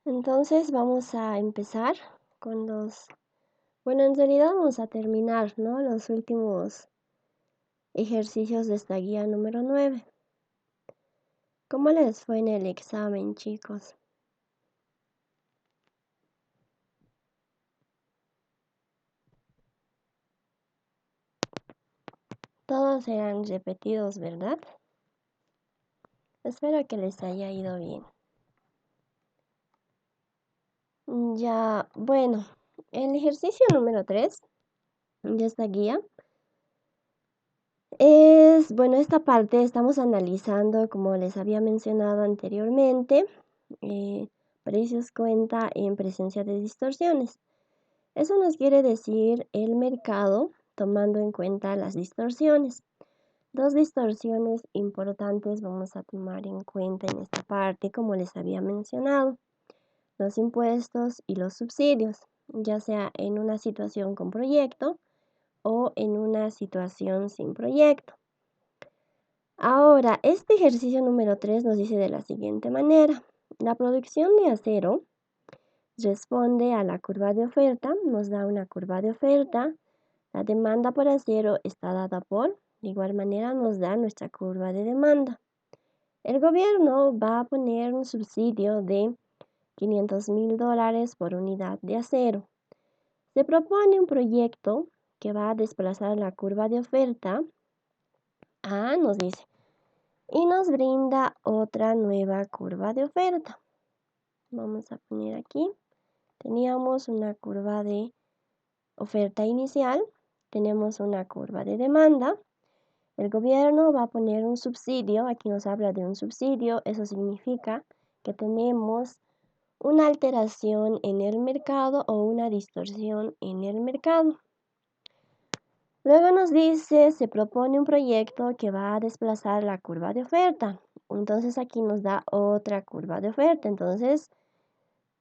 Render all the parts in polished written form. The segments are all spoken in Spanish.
Entonces vamos a empezar con bueno, en realidad vamos a terminar, ¿no? Los últimos ejercicios de esta guía número 9. ¿Cómo les fue en el examen, chicos? Todos eran repetidos, ¿verdad? Espero que les haya ido bien. Ya, bueno, el ejercicio número 3 de esta guía es, bueno, esta parte estamos analizando, como les había mencionado anteriormente, precios cuenta en presencia de distorsiones. Eso nos quiere decir el mercado tomando en cuenta las distorsiones. Dos distorsiones importantes vamos a tomar en cuenta en esta parte, como les había mencionado. Los impuestos y los subsidios, ya sea en una situación con proyecto o en una situación sin proyecto. Ahora, este ejercicio número 3 nos dice de la siguiente manera. La producción de acero responde a la curva de oferta, nos da una curva de oferta. La demanda por acero está dada por, de igual manera nos da nuestra curva de demanda. El gobierno va a poner un subsidio de $500,000 por unidad de acero. Se propone un proyecto que va a desplazar la curva de oferta a, nos dice, y nos brinda otra nueva curva de oferta. Vamos a poner aquí. Teníamos una curva de oferta inicial, tenemos una curva de demanda. El gobierno va a poner un subsidio, aquí nos habla de un subsidio, eso significa que tenemos una alteración en el mercado o una distorsión en el mercado. Luego nos dice, se propone un proyecto que va a desplazar la curva de oferta. Entonces aquí nos da otra curva de oferta. Entonces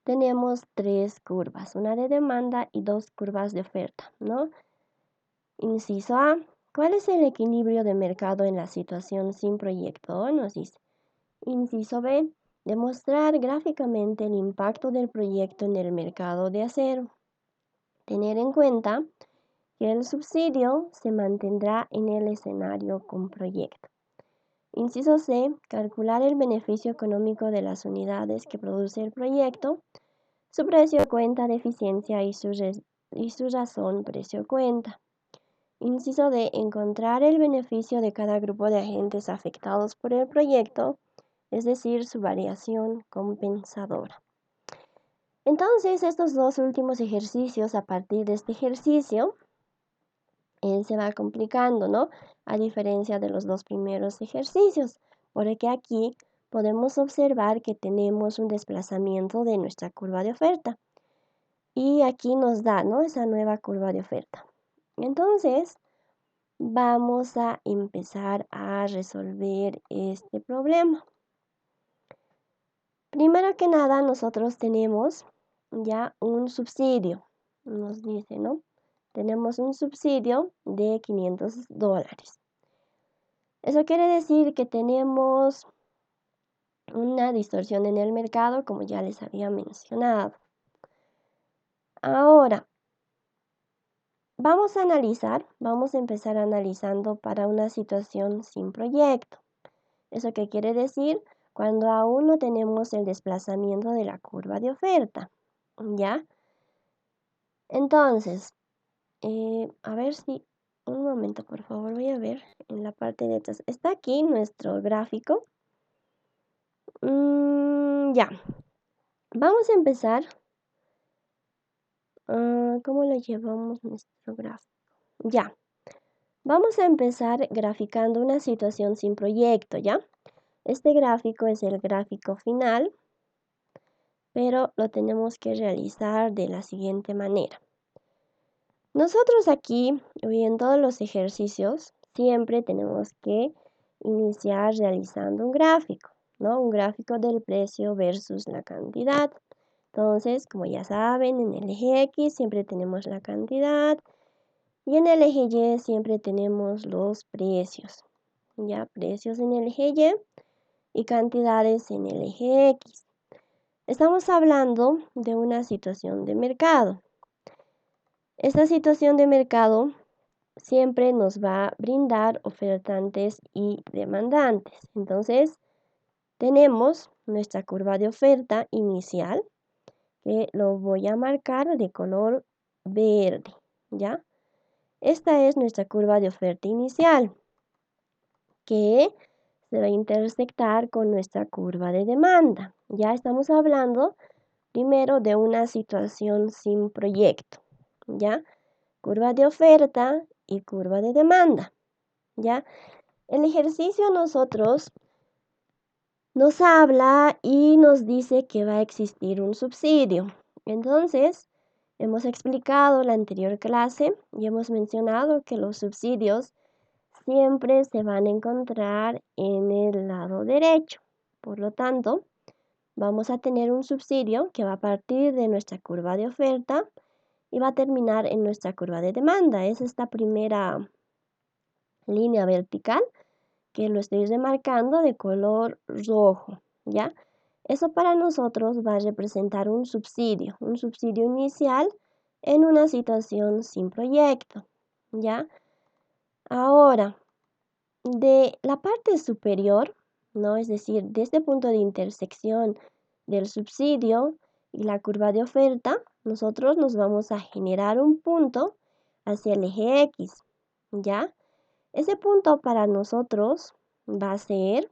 tenemos tres curvas, una de demanda y dos curvas de oferta, ¿no? Inciso A, ¿cuál es el equilibrio de mercado en la situación sin proyecto? Nos dice. Inciso B, demostrar gráficamente el impacto del proyecto en el mercado de acero. Tener en cuenta que el subsidio se mantendrá en el escenario con proyecto. Inciso C, calcular el beneficio económico de las unidades que produce el proyecto, su precio cuenta de eficiencia y su razón precio cuenta. Inciso D, encontrar el beneficio de cada grupo de agentes afectados por el proyecto, es decir, su variación compensadora. Entonces, estos dos últimos ejercicios, a partir de este ejercicio, se va complicando, ¿no? A diferencia de los dos primeros ejercicios, porque aquí podemos observar que tenemos un desplazamiento de nuestra curva de oferta. Y aquí nos da, ¿no? Esa nueva curva de oferta. Entonces, vamos a empezar a resolver este problema. Primero que nada, nosotros tenemos ya un subsidio, nos dice, ¿no? Tenemos un subsidio de $500. Eso quiere decir que tenemos una distorsión en el mercado, como ya les había mencionado. Ahora, vamos a empezar analizando para una situación sin proyecto. ¿Eso qué quiere decir? Cuando aún no tenemos el desplazamiento de la curva de oferta, ¿ya? Entonces, a ver si, un momento por favor, voy a ver en la parte de atrás. Está aquí nuestro gráfico. Ya, vamos a empezar. ¿Cómo lo llevamos nuestro gráfico? Ya, vamos a empezar graficando una situación sin proyecto, ¿ya? Este gráfico es el gráfico final, pero lo tenemos que realizar de la siguiente manera. Nosotros aquí, y en todos los ejercicios, siempre tenemos que iniciar realizando un gráfico, ¿no? Un gráfico del precio versus la cantidad. Entonces, como ya saben, en el eje X siempre tenemos la cantidad y en el eje Y siempre tenemos los precios. Ya, precios en el eje Y y cantidades en el eje X. Estamos hablando de una situación de mercado. Esta situación de mercado siempre nos va a brindar ofertantes y demandantes. Entonces, tenemos nuestra curva de oferta inicial, que lo voy a marcar de color verde, ¿ya? Esta es nuestra curva de oferta inicial, que se va a intersectar con nuestra curva de demanda. Ya estamos hablando primero de una situación sin proyecto, ¿ya? Curva de oferta y curva de demanda, ¿ya? El ejercicio nosotros nos habla y nos dice que va a existir un subsidio. Entonces, hemos explicado la anterior clase y hemos mencionado que los subsidios siempre se van a encontrar en el lado derecho. Por lo tanto, vamos a tener un subsidio que va a partir de nuestra curva de oferta y va a terminar en nuestra curva de demanda. Es esta primera línea vertical que lo estoy remarcando de color rojo, ¿ya? Eso para nosotros va a representar un subsidio inicial en una situación sin proyecto, ¿ya? Ahora, de la parte superior, ¿no? Es decir, de este punto de intersección del subsidio y la curva de oferta, nosotros nos vamos a generar un punto hacia el eje X, ¿ya? Ese punto para nosotros va a ser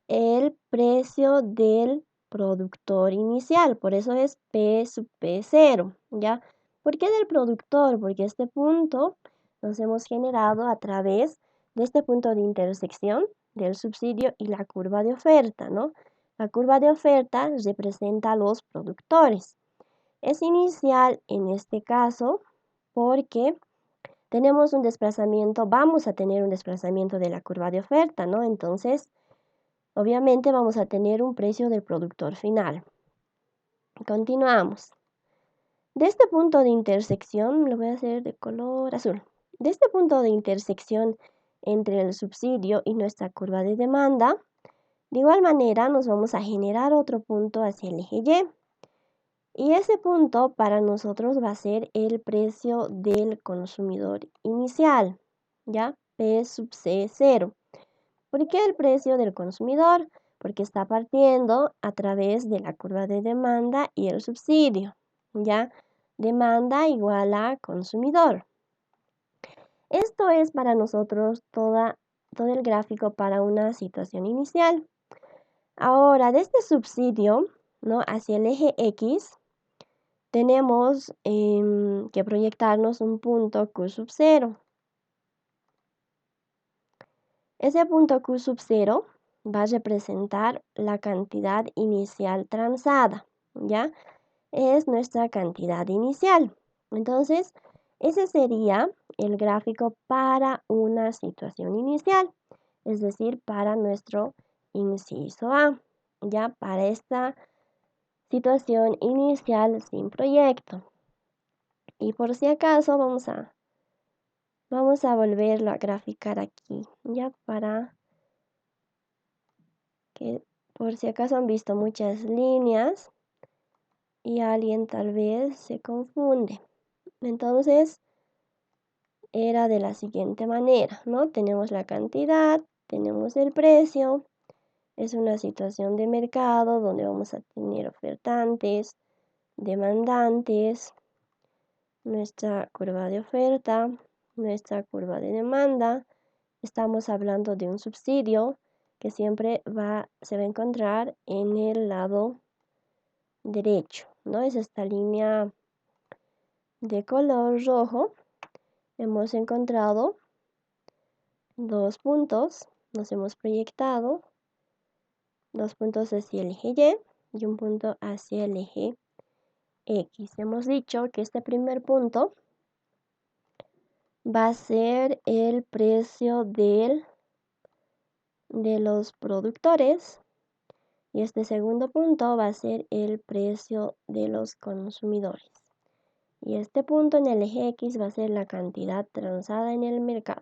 el precio del productor inicial, por eso es P sub P0, ¿ya? ¿Por qué del productor? Porque este punto nos hemos generado a través de este punto de intersección del subsidio y la curva de oferta, ¿no? La curva de oferta representa a los productores. Es inicial en este caso porque tenemos un desplazamiento, vamos a tener un desplazamiento de la curva de oferta, ¿no? Entonces, obviamente vamos a tener un precio del productor final. Continuamos. De este punto de intersección, lo voy a hacer de color azul. De este punto de intersección entre el subsidio y nuestra curva de demanda, de igual manera nos vamos a generar otro punto hacia el eje Y. Y ese punto para nosotros va a ser el precio del consumidor inicial, ¿ya? P sub C0. ¿Por qué el precio del consumidor? Porque está partiendo a través de la curva de demanda y el subsidio, ¿ya? Demanda igual a consumidor. Esto es para nosotros todo el gráfico para una situación inicial. Ahora, de este subsidio, ¿no? Hacia el eje X, tenemos que proyectarnos un punto Q sub 0. Ese punto Q sub 0 va a representar la cantidad inicial transada, ¿ya? Es nuestra cantidad inicial. Entonces, ese sería el gráfico para una situación inicial, es decir, para nuestro inciso A, ¿ya? Para esta situación inicial sin proyecto. Y por si acaso vamos a volverlo a graficar aquí, ya para que por si acaso han visto muchas líneas y alguien tal vez se confunde. Entonces, era de la siguiente manera, ¿no? Tenemos la cantidad, tenemos el precio, es una situación de mercado donde vamos a tener ofertantes, demandantes, nuestra curva de oferta, nuestra curva de demanda. Estamos hablando de un subsidio que siempre se va a encontrar en el lado derecho, ¿no? Es esta línea de color rojo. Hemos encontrado dos puntos, nos hemos proyectado dos puntos hacia el eje Y un punto hacia el eje X. Hemos dicho que este primer punto va a ser el precio de los productores y este segundo punto va a ser el precio de los consumidores. Y este punto en el eje X va a ser la cantidad transada en el mercado.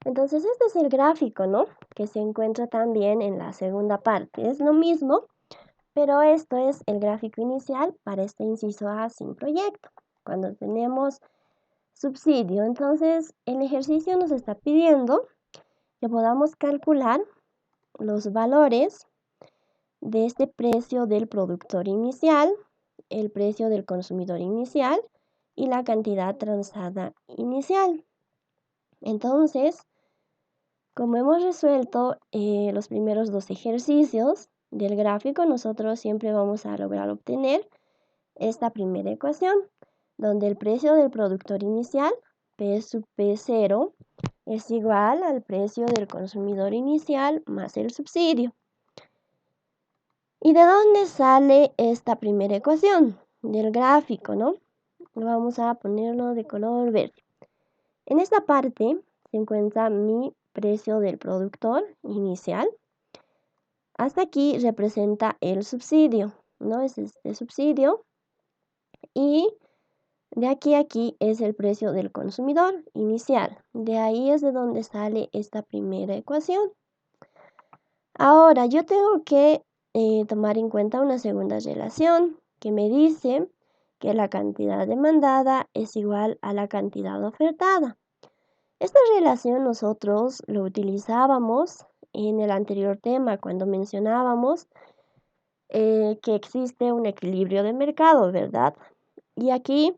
Entonces este es el gráfico, ¿no? Que se encuentra también en la segunda parte. Es lo mismo, Pero esto es el gráfico inicial para este inciso A sin proyecto. Cuando tenemos subsidio, entonces el ejercicio nos está pidiendo que podamos calcular los valores de este precio del productor inicial, el precio del consumidor inicial y la cantidad transada inicial. Entonces, como hemos resuelto los primeros dos ejercicios del gráfico, nosotros siempre vamos a lograr obtener esta primera ecuación, donde el precio del productor inicial, P sub P0, es igual al precio del consumidor inicial más el subsidio. ¿Y de dónde sale esta primera ecuación? Del gráfico, ¿no? Vamos a ponerlo de color verde. En esta parte se encuentra mi precio del productor inicial. Hasta aquí representa el subsidio, ¿no? Es este subsidio. Y de aquí a aquí es el precio del consumidor inicial. De ahí es de donde sale esta primera ecuación. Ahora, yo tengo que tomar en cuenta una segunda relación que me dice que la cantidad demandada es igual a la cantidad ofertada. Esta relación nosotros lo utilizábamos en el anterior tema cuando mencionábamos que existe un equilibrio de mercado, ¿verdad? Y aquí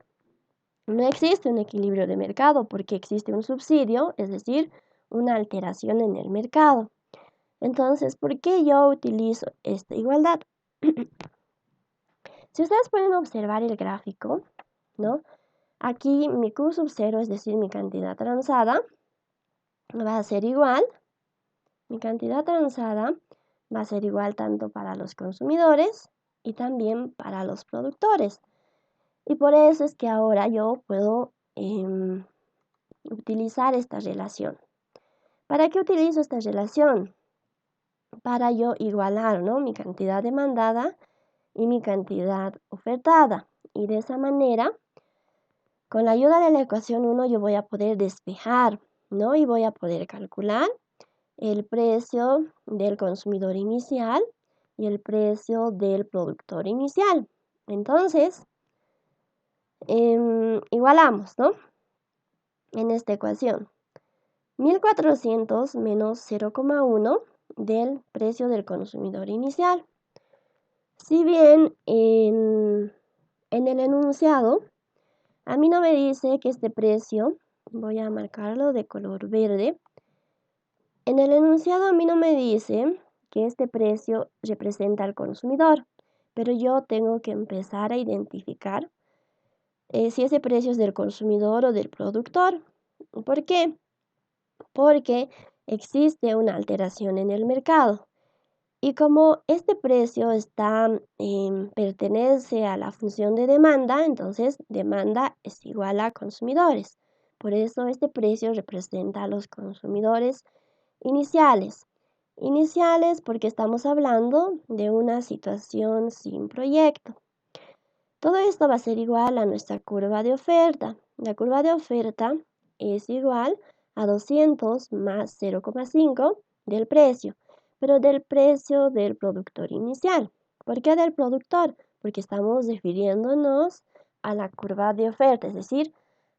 no existe un equilibrio de mercado porque existe un subsidio, es decir, una alteración en el mercado. Entonces, ¿por qué yo utilizo esta igualdad? Si ustedes pueden observar el gráfico, ¿no? Aquí mi Q sub 0, es decir, mi cantidad transada, va a ser igual. Mi cantidad transada va a ser igual tanto para los consumidores y también para los productores. Y por eso es que ahora yo puedo utilizar esta relación. ¿Para qué utilizo esta relación? Para yo igualar, ¿no? Mi cantidad demandada y mi cantidad ofertada. Y de esa manera, con la ayuda de la ecuación 1, yo voy a poder despejar, ¿no? Y voy a poder calcular el precio del consumidor inicial y el precio del productor inicial. Entonces, igualamos, ¿no? En esta ecuación, 1400 menos 0,1 del precio del consumidor inicial. Si bien en el enunciado, a mí no me dice que este precio, voy a marcarlo de color verde, en el enunciado a mí no me dice que este precio representa al consumidor, pero yo tengo que empezar a identificar si ese precio es del consumidor o del productor. ¿Por qué? Porque existe una alteración en el mercado. Y como este precio pertenece a la función de demanda, entonces demanda es igual a consumidores. Por eso este precio representa a los consumidores iniciales. Iniciales porque estamos hablando de una situación sin proyecto. Todo esto va a ser igual a nuestra curva de oferta. La curva de oferta es igual a 200 más 0,5 del precio, pero del precio del productor inicial. ¿Por qué del productor? Porque estamos refiriéndonos a la curva de oferta, es decir,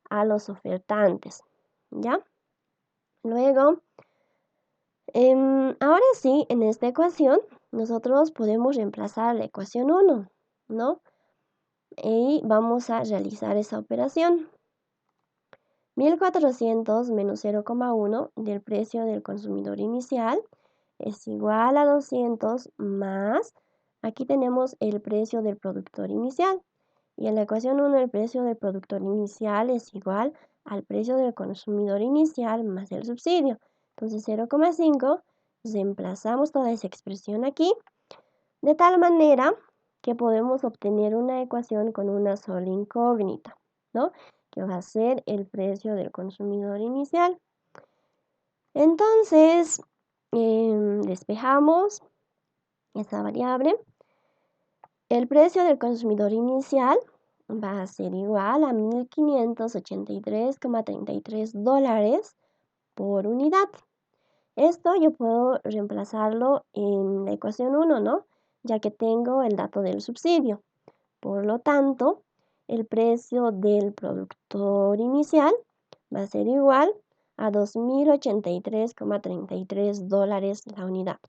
a los ofertantes. ¿Ya? Luego, ahora sí, en esta ecuación, nosotros podemos reemplazar la ecuación 1, ¿no? Y vamos a realizar esa operación. 1400 menos 0,1 del precio del consumidor inicial es igual a 200 más, aquí tenemos el precio del productor inicial. Y en la ecuación 1 el precio del productor inicial es igual al precio del consumidor inicial más el subsidio. Entonces 0,5, reemplazamos toda esa expresión aquí, de tal manera que podemos obtener una ecuación con una sola incógnita, ¿no? Que va a ser el precio del consumidor inicial. Entonces, despejamos esa variable. El precio del consumidor inicial va a ser igual a 1.583,33 dólares por unidad. Esto yo puedo reemplazarlo en la ecuación 1, ¿no? ya que tengo el dato del subsidio. Por lo tanto, el precio del productor inicial va a ser igual a $2.083,33 la unidad.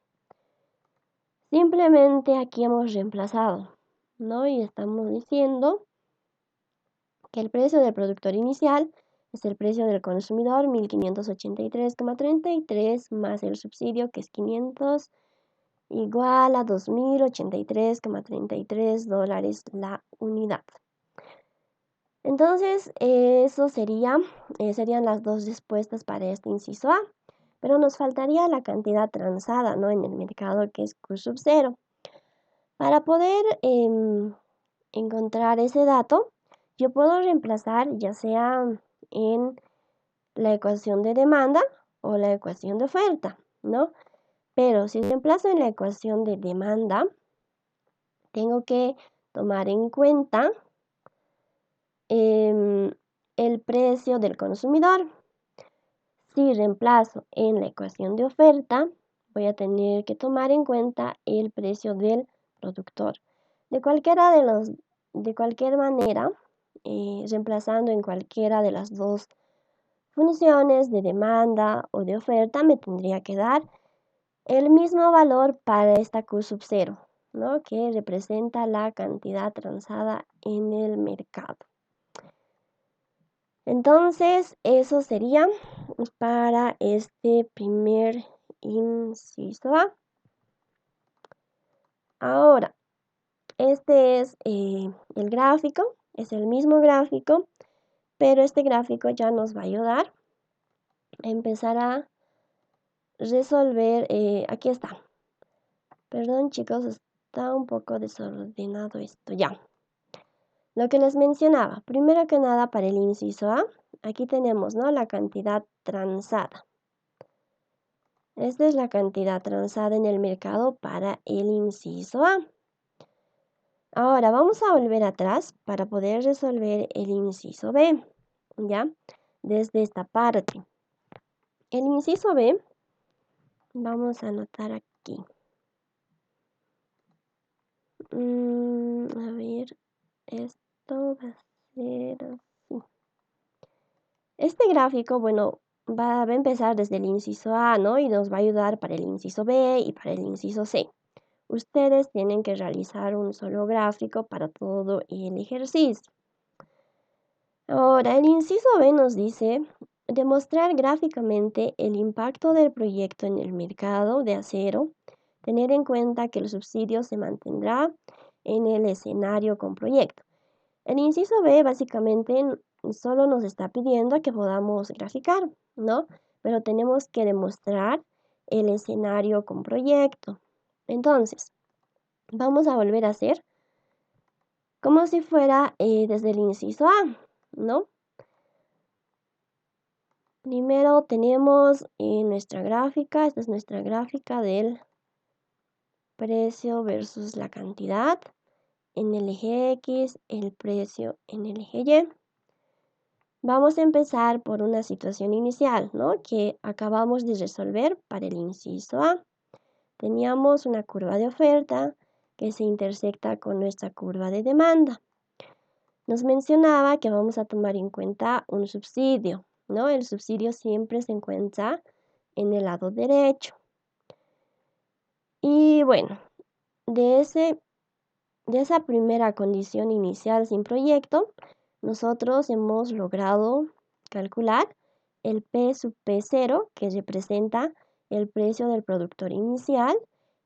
Simplemente aquí hemos reemplazado, ¿no? Y estamos diciendo que el precio del productor inicial es el precio del consumidor, 1.583,33, más el subsidio, que es 500, igual a $2.083,33 la unidad. Entonces, eso serían las dos respuestas para este inciso A. Pero nos faltaría la cantidad transada, ¿no?, en el mercado, que es Q sub 0. Para poder encontrar ese dato, yo puedo reemplazar ya sea en la ecuación de demanda o la ecuación de oferta, ¿no? Pero si reemplazo en la ecuación de demanda, tengo que tomar en cuenta el precio del consumidor. Si reemplazo en la ecuación de oferta, voy a tener que tomar en cuenta el precio del productor. De cualquier manera, reemplazando en cualquiera de las dos funciones de demanda o de oferta, me tendría que dar el mismo valor para esta Q sub 0, ¿no?, que representa la cantidad transada en el mercado. Entonces, eso sería para este primer inciso A. Ahora, este es el gráfico, es el mismo gráfico, pero este gráfico ya nos va a ayudar a empezar a resolver. Aquí está. Perdón, chicos, está un poco desordenado esto. Ya. Lo que les mencionaba, primero que nada, para el inciso A, aquí tenemos, ¿no?, la cantidad transada. Esta es la cantidad transada en el mercado para el inciso A. Ahora vamos a volver atrás para poder resolver el inciso B, ¿ya? Desde esta parte. El inciso B, vamos a anotar aquí. A ver, esto va a ser así. Este gráfico, bueno, va a empezar desde el inciso A, ¿no? Y nos va a ayudar para el inciso B y para el inciso C. Ustedes tienen que realizar un solo gráfico para todo el ejercicio. Ahora, el inciso B nos dice demostrar gráficamente el impacto del proyecto en el mercado de acero, tener en cuenta que el subsidio se mantendrá en el escenario con proyecto. El inciso B básicamente solo nos está pidiendo que podamos graficar, ¿no? Pero tenemos que demostrar el escenario con proyecto. Entonces, vamos a volver a hacer como si fuera desde el inciso A, ¿no? Primero tenemos nuestra gráfica, esta es nuestra gráfica del precio versus la cantidad en el eje X, el precio en el eje Y. Vamos a empezar por una situación inicial, ¿no?, que acabamos de resolver para el inciso A. Teníamos una curva de oferta que se intersecta con nuestra curva de demanda. Nos mencionaba que vamos a tomar en cuenta un subsidio, ¿no? El subsidio siempre se encuentra en el lado derecho. Y bueno, de esa primera condición inicial sin proyecto, nosotros hemos logrado calcular el P sub P0, que representa el precio del productor inicial,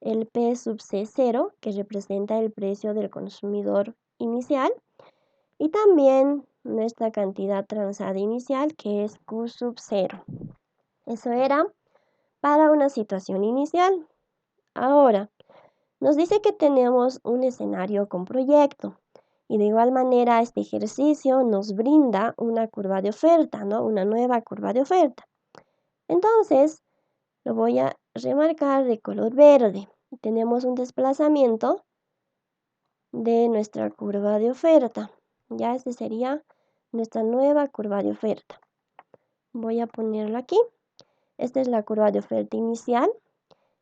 el P sub C0, que representa el precio del consumidor inicial, y también nuestra cantidad transada inicial, que es Q sub 0. Eso era para una situación inicial. Ahora, nos dice que tenemos un escenario con proyecto. Y de igual manera, este ejercicio nos brinda una curva de oferta, ¿no?, una nueva curva de oferta. Entonces, lo voy a remarcar de color verde. Tenemos un desplazamiento de nuestra curva de oferta. Ya esta sería nuestra nueva curva de oferta. Voy a ponerlo aquí. Esta es la curva de oferta inicial.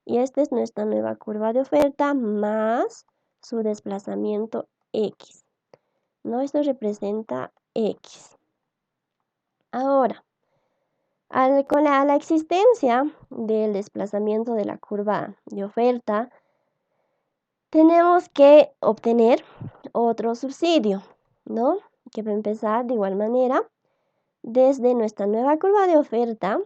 Y esta es nuestra nueva curva de oferta más su desplazamiento X, ¿no? Esto representa X. Ahora, con la existencia del desplazamiento de la curva de oferta, tenemos que obtener otro subsidio, ¿no? Que va a empezar de igual manera desde nuestra nueva curva de oferta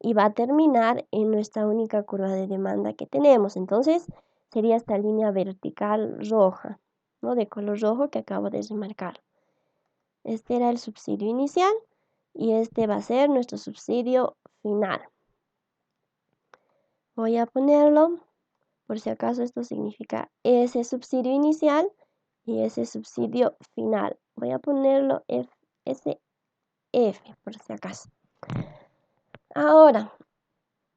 y va a terminar en nuestra única curva de demanda que tenemos. Entonces, sería esta línea vertical roja, ¿no? De color rojo que acabo de remarcar. Este era el subsidio inicial y este va a ser nuestro subsidio final. Voy a ponerlo, por si acaso esto significa ese subsidio inicial y ese subsidio final. Voy a ponerlo SF, por si acaso. Ahora,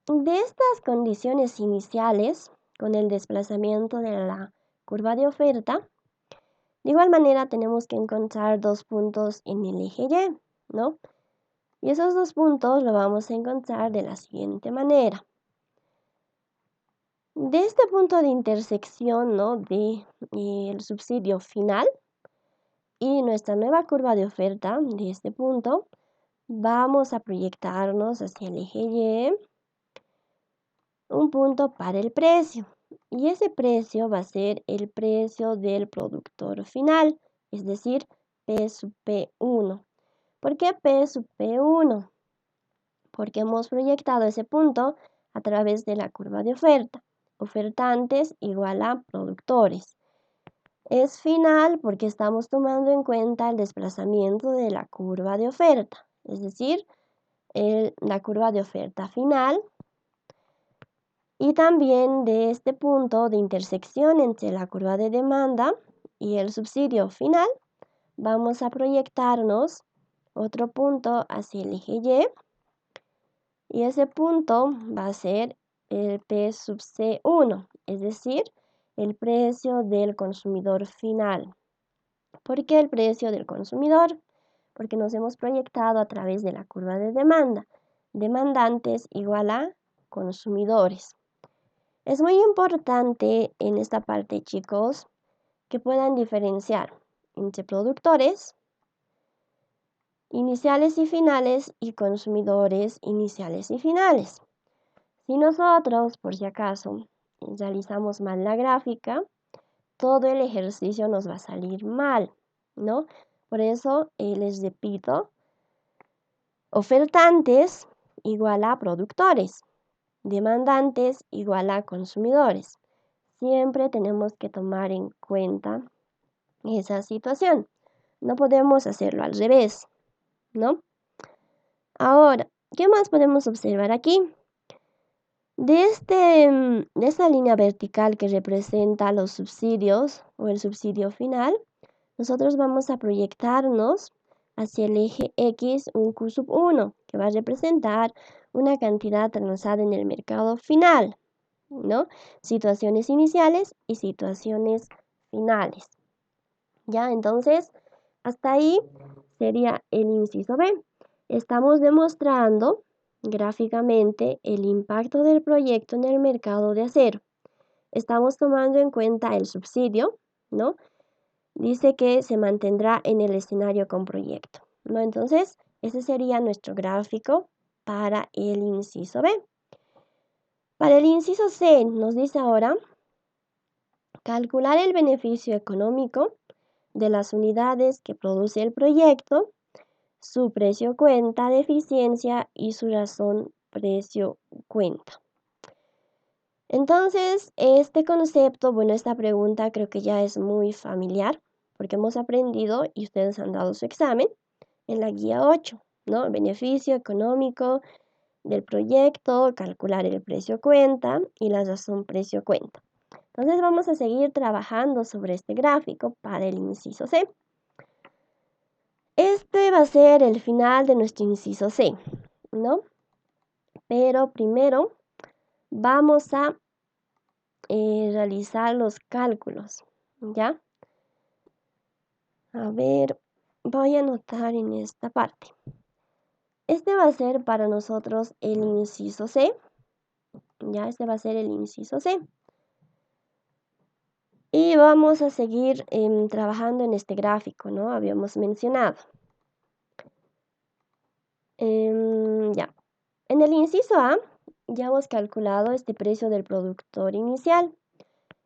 de estas condiciones iniciales, con el desplazamiento de la curva de oferta, de igual manera tenemos que encontrar dos puntos en el eje Y, ¿no? Y esos dos puntos lo vamos a encontrar de la siguiente manera. De este punto de intersección, ¿no? De el subsidio final y nuestra nueva curva de oferta de este punto, vamos a proyectarnos hacia el eje Y un punto para el precio. Y ese precio va a ser el precio del productor final, es decir, P sub P1. ¿Por qué P sub P1? Porque hemos proyectado ese punto a través de la curva de oferta. Ofertantes igual a productores. Es final porque estamos tomando en cuenta el desplazamiento de la curva de oferta, es decir, la curva de oferta final. Y también de este punto de intersección entre la curva de demanda y el subsidio final, vamos a proyectarnos otro punto hacia el eje Y. Y ese punto va a ser el P sub C1, es decir, el precio del consumidor final. ¿Por qué el precio del consumidor? Porque nos hemos proyectado a través de la curva de demanda. Demandantes igual a consumidores. Es muy importante en esta parte, chicos, que puedan diferenciar entre productores iniciales y finales y consumidores iniciales y finales. Si nosotros, por si acaso, realizamos mal la gráfica, todo el ejercicio nos va a salir mal, ¿no? Por eso les repito, ofertantes igual a productores. Demandantes igual a consumidores. Siempre tenemos que tomar en cuenta esa situación. No podemos hacerlo al revés, ¿no? Ahora, ¿qué más podemos observar aquí? De esta línea vertical que representa los subsidios o el subsidio final, nosotros vamos a proyectarnos hacia el eje X un Q sub 1, que va a representar una cantidad transada en el mercado final, ¿no? Situaciones iniciales y situaciones finales. ¿Ya? Entonces, hasta ahí sería el inciso B. Estamos demostrando gráficamente el impacto del proyecto en el mercado de acero. Estamos tomando en cuenta el subsidio, ¿no? Dice que se mantendrá en el escenario con proyecto, ¿no? Entonces, ese sería nuestro gráfico para el inciso B. Para el inciso C nos dice ahora calcular el beneficio económico de las unidades que produce el proyecto, su precio cuenta de eficiencia y su razón precio cuenta. Entonces, este concepto, bueno, esta pregunta creo que ya es muy familiar porque hemos aprendido y ustedes han dado su examen en la guía 8, ¿no? Beneficio económico del proyecto, calcular el precio cuenta y la razón precio cuenta. Entonces vamos a seguir trabajando sobre este gráfico para el inciso C. Este va a ser el final de nuestro inciso C, ¿no? Pero primero vamos a realizar los cálculos, ¿ya? A ver, voy a anotar en esta parte. Este va a ser para nosotros el inciso C. Ya, este va a ser el inciso C. Y vamos a seguir trabajando en este gráfico, ¿no? Habíamos mencionado. Ya. En el inciso A ya hemos calculado este precio del productor inicial.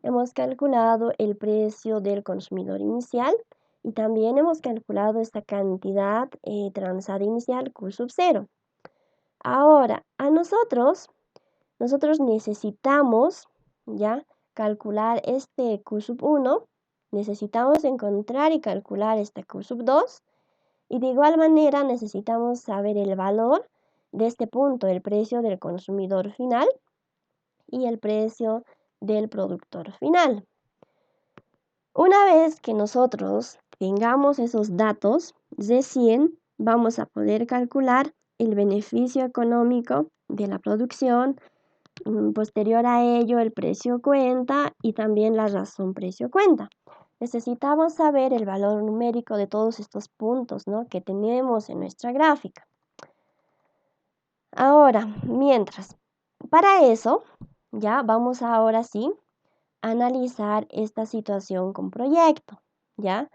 Hemos calculado el precio del consumidor inicial y también hemos calculado esta cantidad transada inicial Q sub 0. Ahora, nosotros necesitamos ya calcular este Q sub 1, necesitamos encontrar y calcular este Q sub 2 y de igual manera necesitamos saber el valor de este punto, el precio del consumidor final y el precio del productor final. Una vez que nosotros tengamos esos datos, recién vamos a poder calcular el beneficio económico de la producción, posterior a ello el precio cuenta y también la razón precio cuenta. Necesitamos saber el valor numérico de todos estos puntos, ¿no?, que tenemos en nuestra gráfica. Ahora, para eso, ya vamos ahora sí a analizar esta situación con proyecto, ¿ya?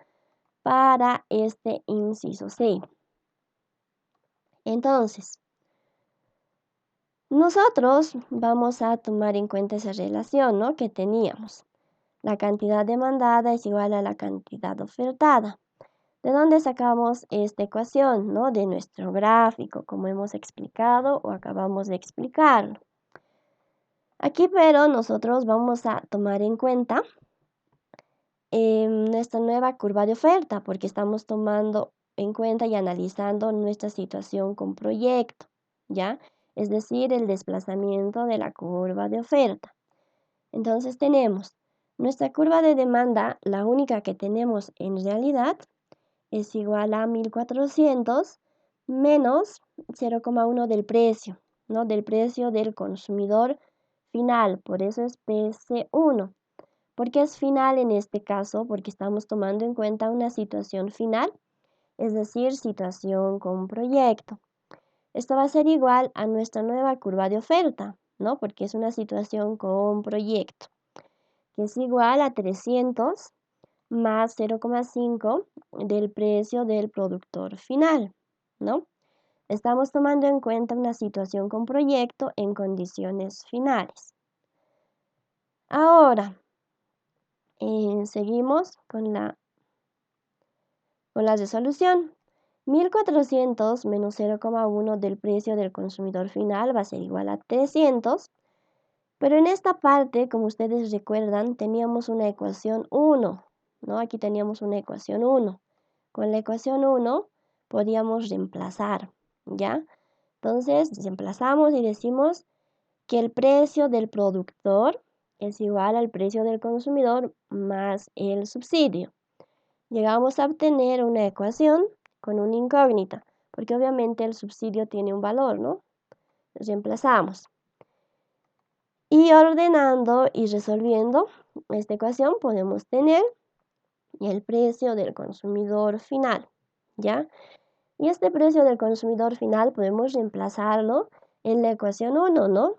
Para este inciso C. Entonces, nosotros vamos a tomar en cuenta esa relación, ¿no?, que teníamos. La cantidad demandada es igual a la cantidad ofertada. ¿De dónde sacamos esta ecuación, ¿no?, de nuestro gráfico, como hemos explicado o acabamos de explicarlo? Aquí, pero nosotros vamos a tomar en cuenta nuestra nueva curva de oferta, porque estamos tomando en cuenta y analizando nuestra situación con proyecto, ¿ya? Es decir, el desplazamiento de la curva de oferta. Entonces tenemos nuestra curva de demanda, la única que tenemos en realidad, es igual a 1400 menos 0,1 del precio, ¿no?, del precio del consumidor final, por eso es PC1. ¿Por qué es final en este caso? Porque estamos tomando en cuenta una situación final, es decir, situación con proyecto. Esto va a ser igual a nuestra nueva curva de oferta, ¿no?, porque es una situación con proyecto, que es igual a 300 más 0,5 del precio del productor final, ¿no? Estamos tomando en cuenta una situación con proyecto en condiciones finales. Ahora, seguimos con la resolución. 1400 menos 0,1 del precio del consumidor final va a ser igual a 300, pero en esta parte, como ustedes recuerdan, teníamos una ecuación 1, ¿no? Aquí teníamos una ecuación 1. Con la ecuación 1 podíamos reemplazar, ¿ya? Entonces, reemplazamos y decimos que el precio del productor es igual al precio del consumidor más el subsidio. Llegamos a obtener una ecuación con una incógnita, porque obviamente el subsidio tiene un valor, ¿no? Reemplazamos. Y ordenando y resolviendo esta ecuación podemos tener el precio del consumidor final, ¿ya? Y este precio del consumidor final podemos reemplazarlo en la ecuación 1, ¿no?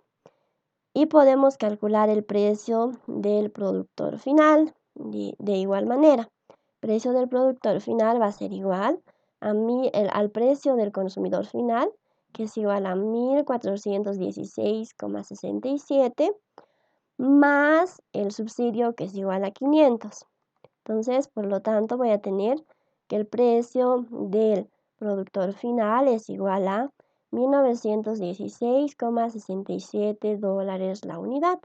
Y podemos calcular el precio del productor final de igual manera. El precio del productor final va a ser igual al precio del consumidor final, que es igual a 1416,67 más el subsidio, que es igual a 500. Entonces, por lo tanto, voy a tener que el precio del productor final es igual a 1916,67 dólares la unidad.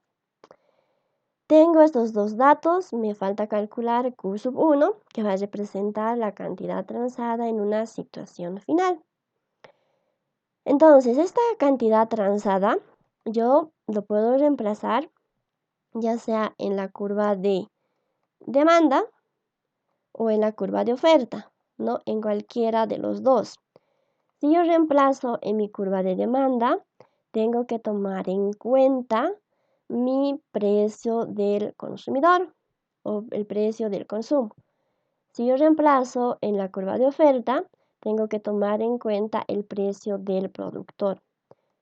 Tengo estos dos datos, me falta calcular Q sub 1, que va a representar la cantidad transada en una situación final. Entonces, esta cantidad transada yo lo puedo reemplazar ya sea en la curva de demanda o en la curva de oferta, ¿no? En cualquiera de los dos. Si yo reemplazo en mi curva de demanda, tengo que tomar en cuenta mi precio del consumidor o el precio del consumo. Si yo reemplazo en la curva de oferta, tengo que tomar en cuenta el precio del productor.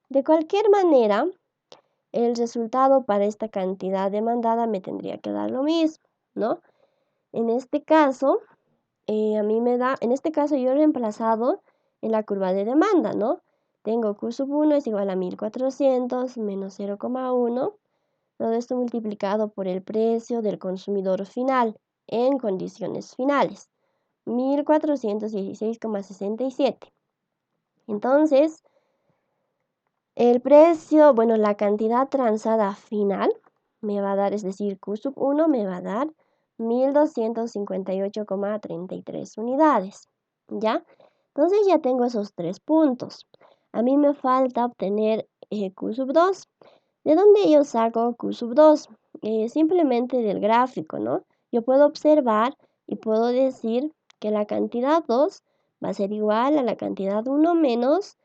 De cualquier manera, el resultado para esta cantidad demandada me tendría que dar lo mismo, ¿no? En este caso, en este caso yo he reemplazado en la curva de demanda, ¿no? Tengo Q sub 1 es igual a 1400 menos 0,1, todo esto multiplicado por el precio del consumidor final en condiciones finales, 1416,67. Entonces, el precio, bueno, la cantidad transada final me va a dar, es decir, Q sub 1 me va a dar 1258,33 unidades, ¿ya? Entonces ya tengo esos 3 puntos. A mí me falta obtener Q sub 2. ¿De dónde yo saco Q sub 2? Simplemente del gráfico, ¿no? Yo puedo observar y puedo decir que la cantidad 2 va a ser igual a la cantidad 1 menos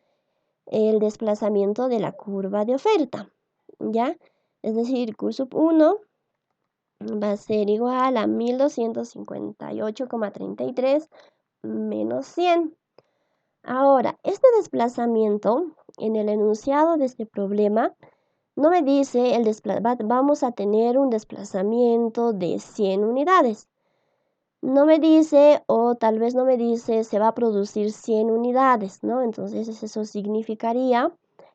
el desplazamiento de la curva de oferta, ¿ya? Es decir, Q sub 1 va a ser igual a 1258,33 menos 100. Ahora, este desplazamiento en el enunciado de este problema no me dice vamos a tener un desplazamiento de 100 unidades. No me dice, o tal vez no me dice, se va a producir 100 unidades, ¿no? Entonces eso significaría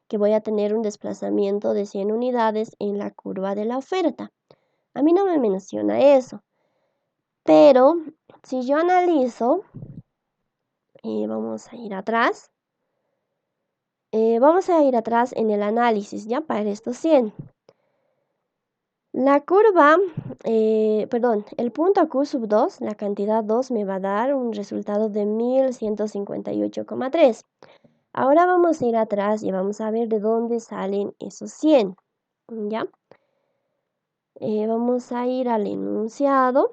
que voy a tener un desplazamiento de 100 unidades en la curva de la oferta. A mí no me menciona eso. Pero si yo analizo, vamos a ir atrás. Vamos a ir atrás en el análisis, ya para estos 100. La curva, el punto Q sub 2, la cantidad 2 me va a dar un resultado de 1158,3. Ahora vamos a ir atrás y vamos a ver de dónde salen esos 100, ¿ya? Vamos a ir al enunciado.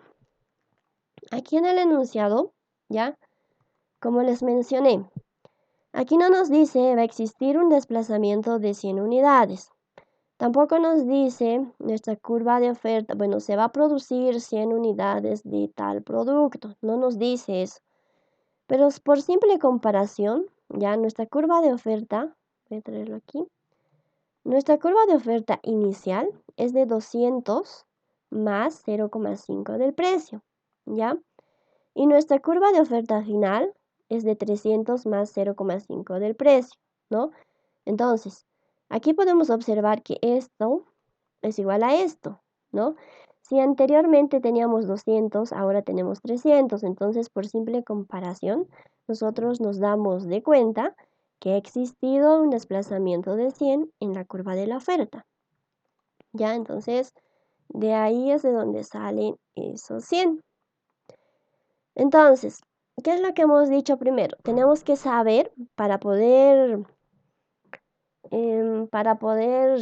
Aquí en el enunciado, ¿ya? Como les mencioné, aquí no nos dice va a existir un desplazamiento de 100 unidades. Tampoco nos dice nuestra curva de oferta, bueno, se va a producir 100 unidades de tal producto. No nos dice eso. Pero por simple comparación, ya nuestra curva de oferta, voy a traerlo aquí. Nuestra curva de oferta inicial es de 200 más 0,5 del precio, ¿ya? Y nuestra curva de oferta final es de 300 más 0,5 del precio, ¿no? Entonces, aquí podemos observar que esto es igual a esto, ¿no? Si anteriormente teníamos 200, ahora tenemos 300, entonces por simple comparación, nosotros nos damos de cuenta que ha existido un desplazamiento de 100 en la curva de la oferta, ¿ya? Entonces, de ahí es de donde salen esos 100. Entonces, ¿qué es lo que hemos dicho primero? Tenemos que saber para poder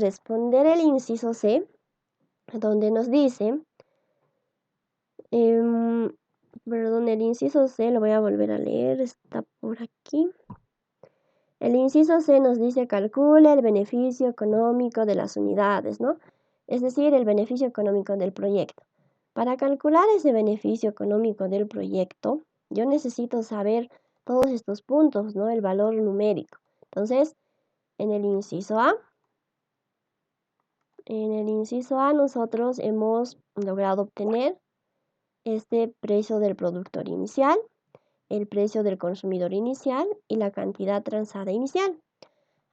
responder el inciso C, donde nos dice, el inciso C lo voy a volver a leer, está por aquí. El inciso C nos dice calcule el beneficio económico de las unidades, ¿no? Es decir, el beneficio económico del proyecto. Para calcular ese beneficio económico del proyecto, yo necesito saber todos estos puntos, ¿no? El valor numérico. Entonces, en el inciso A nosotros hemos logrado obtener este precio del productor inicial, el precio del consumidor inicial y la cantidad transada inicial.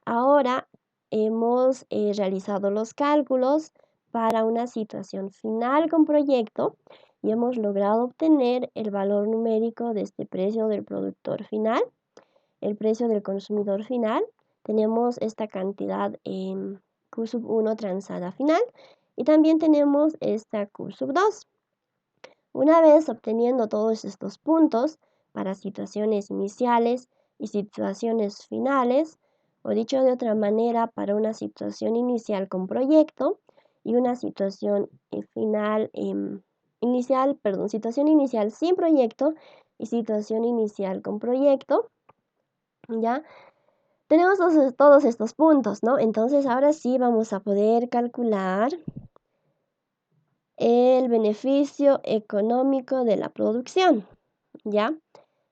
Ahora hemos realizado los cálculos para una situación final con proyecto y hemos logrado obtener el valor numérico de este precio del productor final, el precio del consumidor final. Tenemos esta cantidad en Q sub 1 transada final y también tenemos esta Q sub 2. Una vez obteniendo todos estos puntos para situaciones iniciales y situaciones finales, o dicho de otra manera, para una situación inicial con proyecto y una situación situación inicial sin proyecto y situación inicial con proyecto, ¿ya? Tenemos todos estos puntos, ¿no? Entonces ahora sí vamos a poder calcular el beneficio económico de la producción, ¿ya?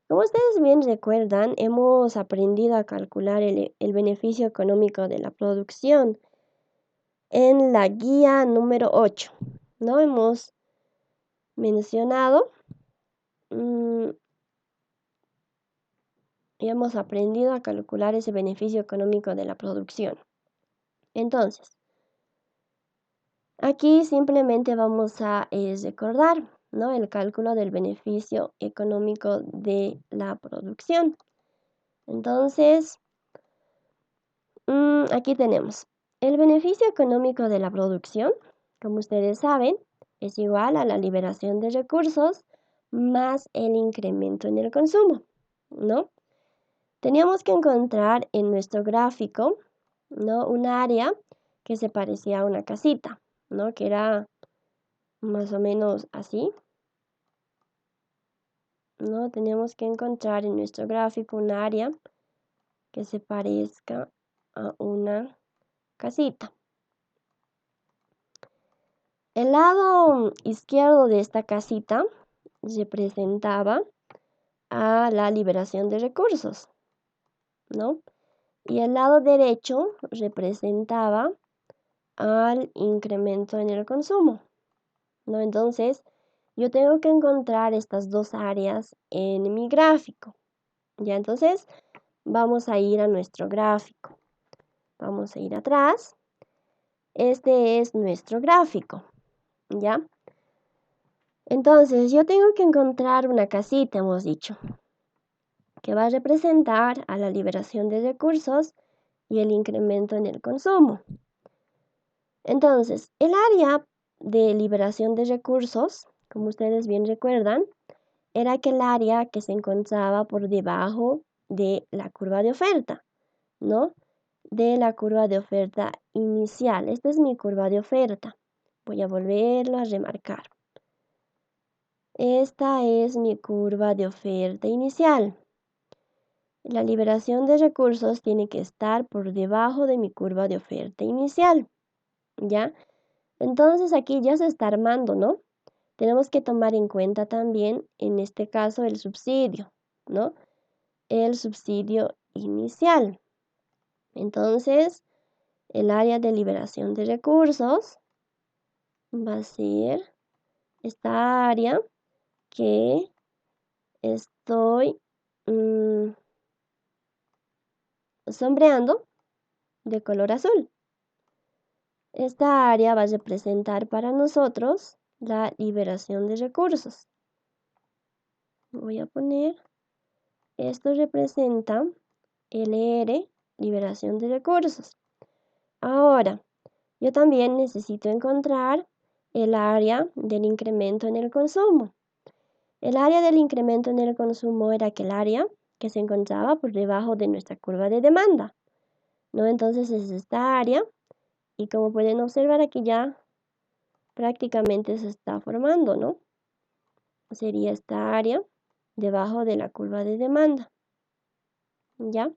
Como ustedes bien recuerdan, hemos aprendido a calcular el beneficio económico de la producción en la guía número 8, ¿no? Hemos mencionado y hemos aprendido a calcular ese beneficio económico de la producción. Entonces, aquí simplemente vamos a recordar, ¿no? El cálculo del beneficio económico de la producción. Entonces, aquí tenemos el beneficio económico de la producción, como ustedes saben, es igual a la liberación de recursos más el incremento en el consumo, ¿no? Teníamos que encontrar en nuestro gráfico, ¿no? Un área que se parecía a una casita, ¿no? Que era más o menos así, ¿no? Teníamos que encontrar en nuestro gráfico un área que se parezca a una casita. El lado izquierdo de esta casita representaba a la liberación de recursos, ¿no? Y el lado derecho representaba al incremento en el consumo, ¿no? Entonces, yo tengo que encontrar estas dos áreas en mi gráfico. Ya, entonces, vamos a ir a nuestro gráfico. Vamos a ir atrás. Este es nuestro gráfico, ¿ya? Entonces, yo tengo que encontrar una casita, hemos dicho, que va a representar a la liberación de recursos y el incremento en el consumo. Entonces, el área de liberación de recursos, como ustedes bien recuerdan, era aquel área que se encontraba por debajo de la curva de oferta, ¿no? De la curva de oferta inicial. Esta es mi curva de oferta. Voy a volverlo a remarcar. Esta es mi curva de oferta inicial. La liberación de recursos tiene que estar por debajo de mi curva de oferta inicial, ¿ya? Entonces aquí ya se está armando, ¿no? Tenemos que tomar en cuenta también, en este caso, el subsidio, ¿no? El subsidio inicial. Entonces, el área de liberación de recursos va a ser esta área que estoy sombreando de color azul. Esta área va a representar para nosotros la liberación de recursos. Voy a poner, esto representa LR, liberación de recursos. Ahora, yo también necesito encontrar el área del incremento en el consumo. El área del incremento en el consumo era aquel área que se encontraba por debajo de nuestra curva de demanda, ¿no? Entonces es esta área y como pueden observar aquí ya prácticamente se está formando, ¿no? Sería esta área debajo de la curva de demanda, ¿ya?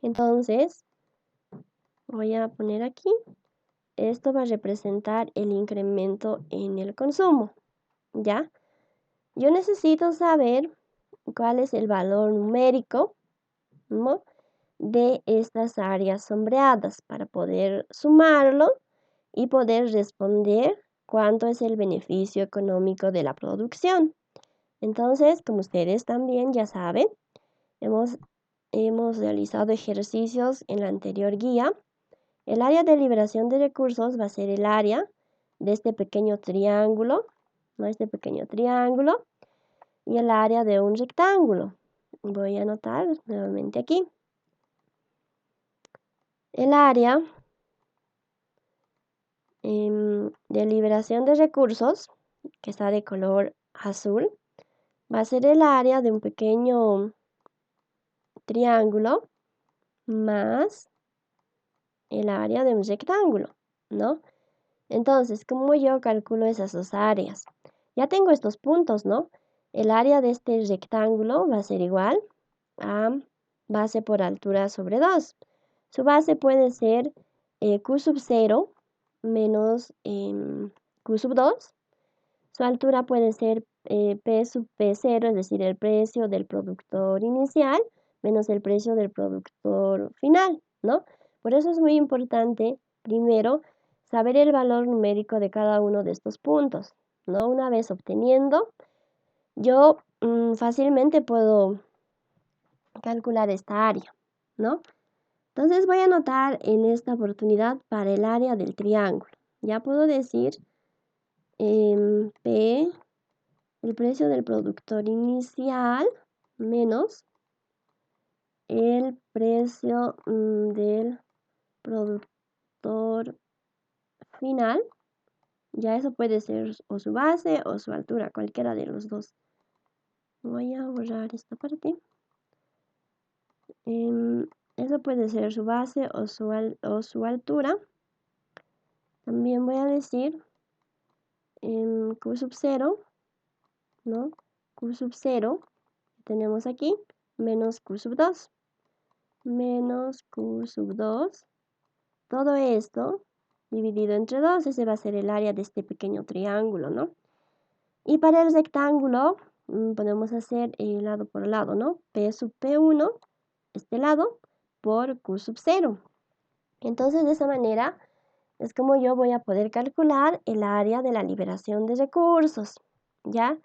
Entonces, voy a poner aquí, esto va a representar el incremento en el consumo, ¿ya? Yo necesito saber cuál es el valor numérico, ¿no? De estas áreas sombreadas para poder sumarlo y poder responder cuánto es el beneficio económico de la producción. Entonces, como ustedes también ya saben, hemos realizado ejercicios en la anterior guía. El área de liberación de recursos va a ser el área de este pequeño triángulo, ¿no? Este pequeño triángulo, y el área de un rectángulo. Voy a anotar nuevamente aquí. El área de liberación de recursos, que está de color azul, va a ser el área de un pequeño triángulo más el área de un rectángulo, ¿no? Entonces, ¿cómo yo calculo esas dos áreas? Ya tengo estos puntos, ¿no? El área de este rectángulo va a ser igual a base por altura sobre 2. Su base puede ser Q sub 0 menos Q sub 2. Su altura puede ser P sub P0, es decir, el precio del productor inicial menos el precio del productor final, ¿no? Por eso es muy importante, primero, saber el valor numérico de cada uno de estos puntos, ¿no? Una vez obteniendo, yo fácilmente puedo calcular esta área, ¿no? Entonces voy a anotar en esta oportunidad para el área del triángulo. Ya puedo decir P, el precio del productor inicial, menos el precio del productor final. Ya eso puede ser o su base o su altura, cualquiera de los dos. Voy a borrar esta parte. Eso puede ser su base o su altura. También voy a decir Q sub 0, ¿no? Q sub 0, tenemos aquí, menos Q sub 2. Menos Q sub 2. Todo esto dividido entre 2, ese va a ser el área de este pequeño triángulo, ¿no? Y para el rectángulo podemos hacer lado por lado, ¿no? P sub P1, este lado, por Q sub 0. Entonces, de esa manera es como yo voy a poder calcular el área de la liberación de recursos, ¿ya?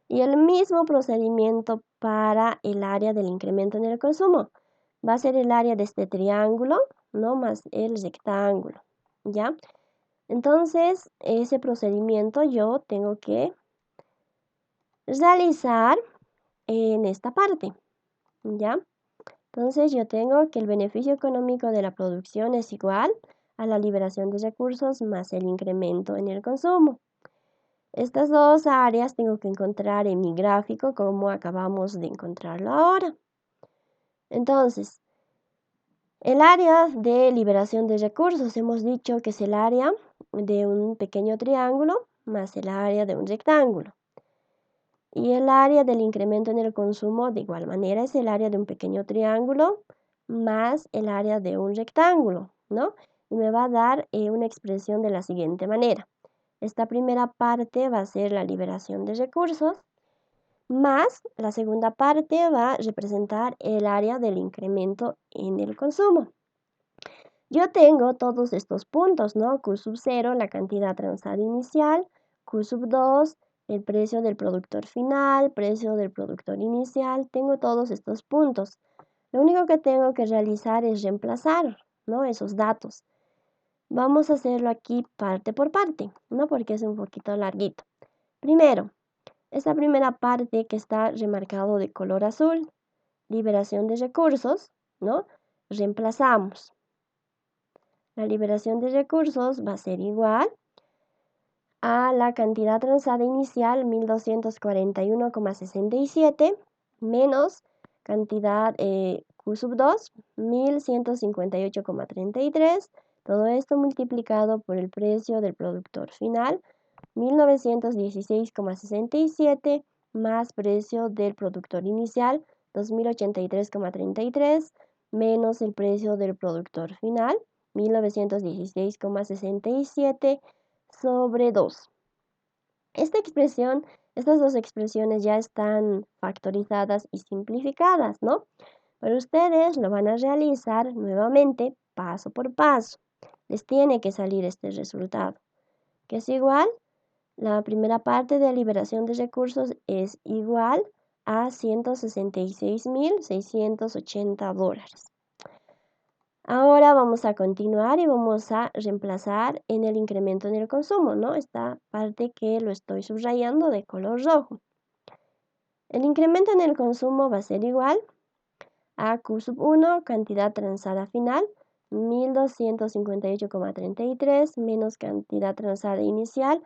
Y el mismo procedimiento para el área del incremento en el consumo. Va a ser el área de este triángulo, ¿no? Más el rectángulo, ¿ya? Entonces, ese procedimiento yo tengo que realizar en esta parte, ¿ya? Entonces, yo tengo que el beneficio económico de la producción es igual a la liberación de recursos más el incremento en el consumo. Estas dos áreas tengo que encontrar en mi gráfico como acabamos de encontrarlo ahora. Entonces, el área de liberación de recursos hemos dicho que es el área de un pequeño triángulo más el área de un rectángulo. Y el área del incremento en el consumo de igual manera es el área de un pequeño triángulo más el área de un rectángulo, ¿no? Y me va a dar una expresión de la siguiente manera. Esta primera parte va a ser la liberación de recursos, más la segunda parte va a representar el área del incremento en el consumo. Yo tengo todos estos puntos, ¿no? Q sub 0, la cantidad transada inicial, Q sub 2, el precio del productor final, precio del productor inicial, tengo todos estos puntos. Lo único que tengo que realizar es reemplazar, ¿no? Esos datos. Vamos a hacerlo aquí parte por parte, ¿no? Porque es un poquito larguito. Primero, esta primera parte que está remarcado de color azul, liberación de recursos, ¿no? Reemplazamos. La liberación de recursos va a ser igual a la cantidad transada inicial 1241,67 menos cantidad Q sub 2 1158,33. Todo esto multiplicado por el precio del productor final 1916,67 más precio del productor inicial 2083,33 menos el precio del productor final 1916,67 sobre 2. Estas dos expresiones ya están factorizadas y simplificadas, ¿no? Pero ustedes lo van a realizar nuevamente paso por paso. Les tiene que salir este resultado, que es igual. La primera parte de la liberación de recursos es igual a $166,680. Ahora vamos a continuar y vamos a reemplazar en el incremento en el consumo, ¿no? Esta parte que lo estoy subrayando de color rojo. El incremento en el consumo va a ser igual a Q sub 1, cantidad transada final, 1258,33 menos cantidad transada inicial,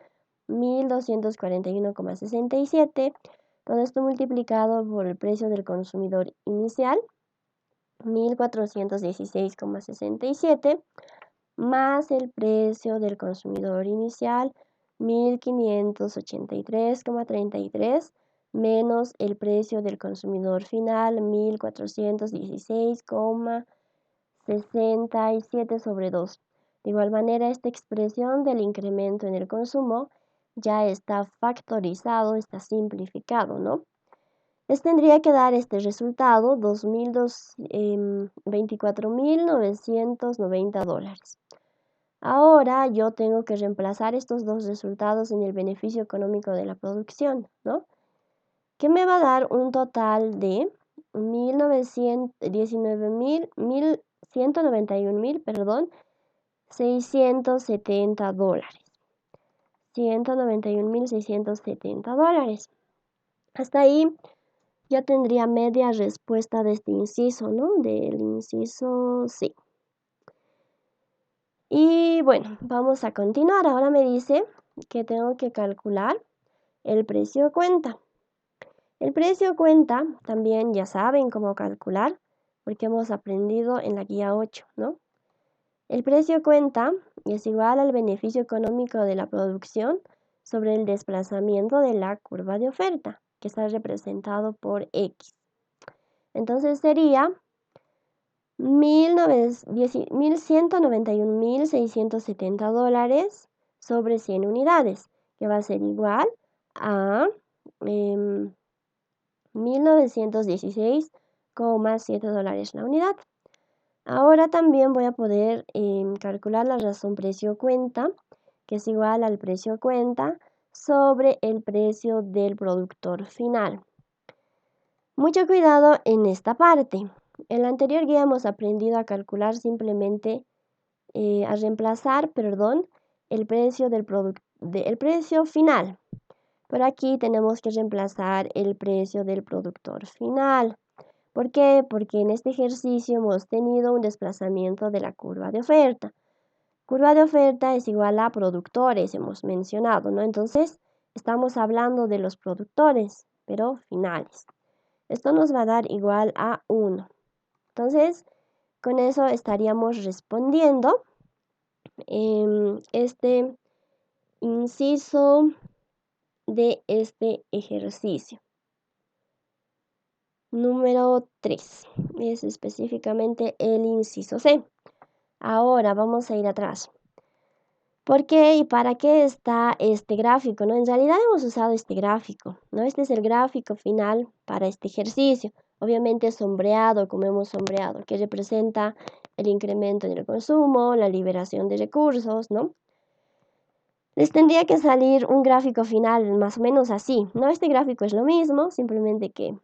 1241,67. Todo esto multiplicado por el precio del consumidor inicial, 1416,67 más el precio del consumidor inicial 1583,33 menos el precio del consumidor final 1416,67 sobre 2. De igual manera, esta expresión del incremento en el consumo ya está factorizado, está simplificado, ¿no? Les tendría que dar este resultado, $24,990. Ahora yo tengo que reemplazar estos dos resultados en el beneficio económico de la producción, ¿no? Que me va a dar un total de 191.670 dólares. 191.670 dólares. Hasta ahí ya tendría media respuesta de este inciso, ¿no? Del inciso C. Y bueno, vamos a continuar. Ahora me dice que tengo que calcular el precio cuenta. El precio cuenta también ya saben cómo calcular porque hemos aprendido en la guía 8, ¿no? El precio cuenta es igual al beneficio económico de la producción sobre el desplazamiento de la curva de oferta, que está representado por X. Entonces sería 191.670 dólares sobre 100 unidades, que va a ser igual a 1.916,7 dólares la unidad. Ahora también voy a poder calcular la razón precio cuenta, que es igual al precio cuenta sobre el precio del productor final. Mucho cuidado en esta parte. En la anterior guía hemos aprendido a calcular simplemente, a reemplazar, el precio el precio final. Pero aquí tenemos que reemplazar el precio del productor final. ¿Por qué? Porque en este ejercicio hemos tenido un desplazamiento de la curva de oferta. Curva de oferta es igual a productores, hemos mencionado, ¿no? Entonces, estamos hablando de los productores, pero finales. Esto nos va a dar igual a 1. Entonces, con eso estaríamos respondiendo este inciso de este ejercicio. Número 3 es específicamente el inciso C. Ahora vamos a ir atrás. ¿Por qué y para qué está este gráfico? ¿No? En realidad hemos usado este gráfico, ¿no? Este es el gráfico final para este ejercicio. Obviamente sombreado, como hemos sombreado, que representa el incremento en el consumo, la liberación de recursos, ¿no? Les tendría que salir un gráfico final más o menos así, ¿no? Este gráfico es lo mismo, simplemente que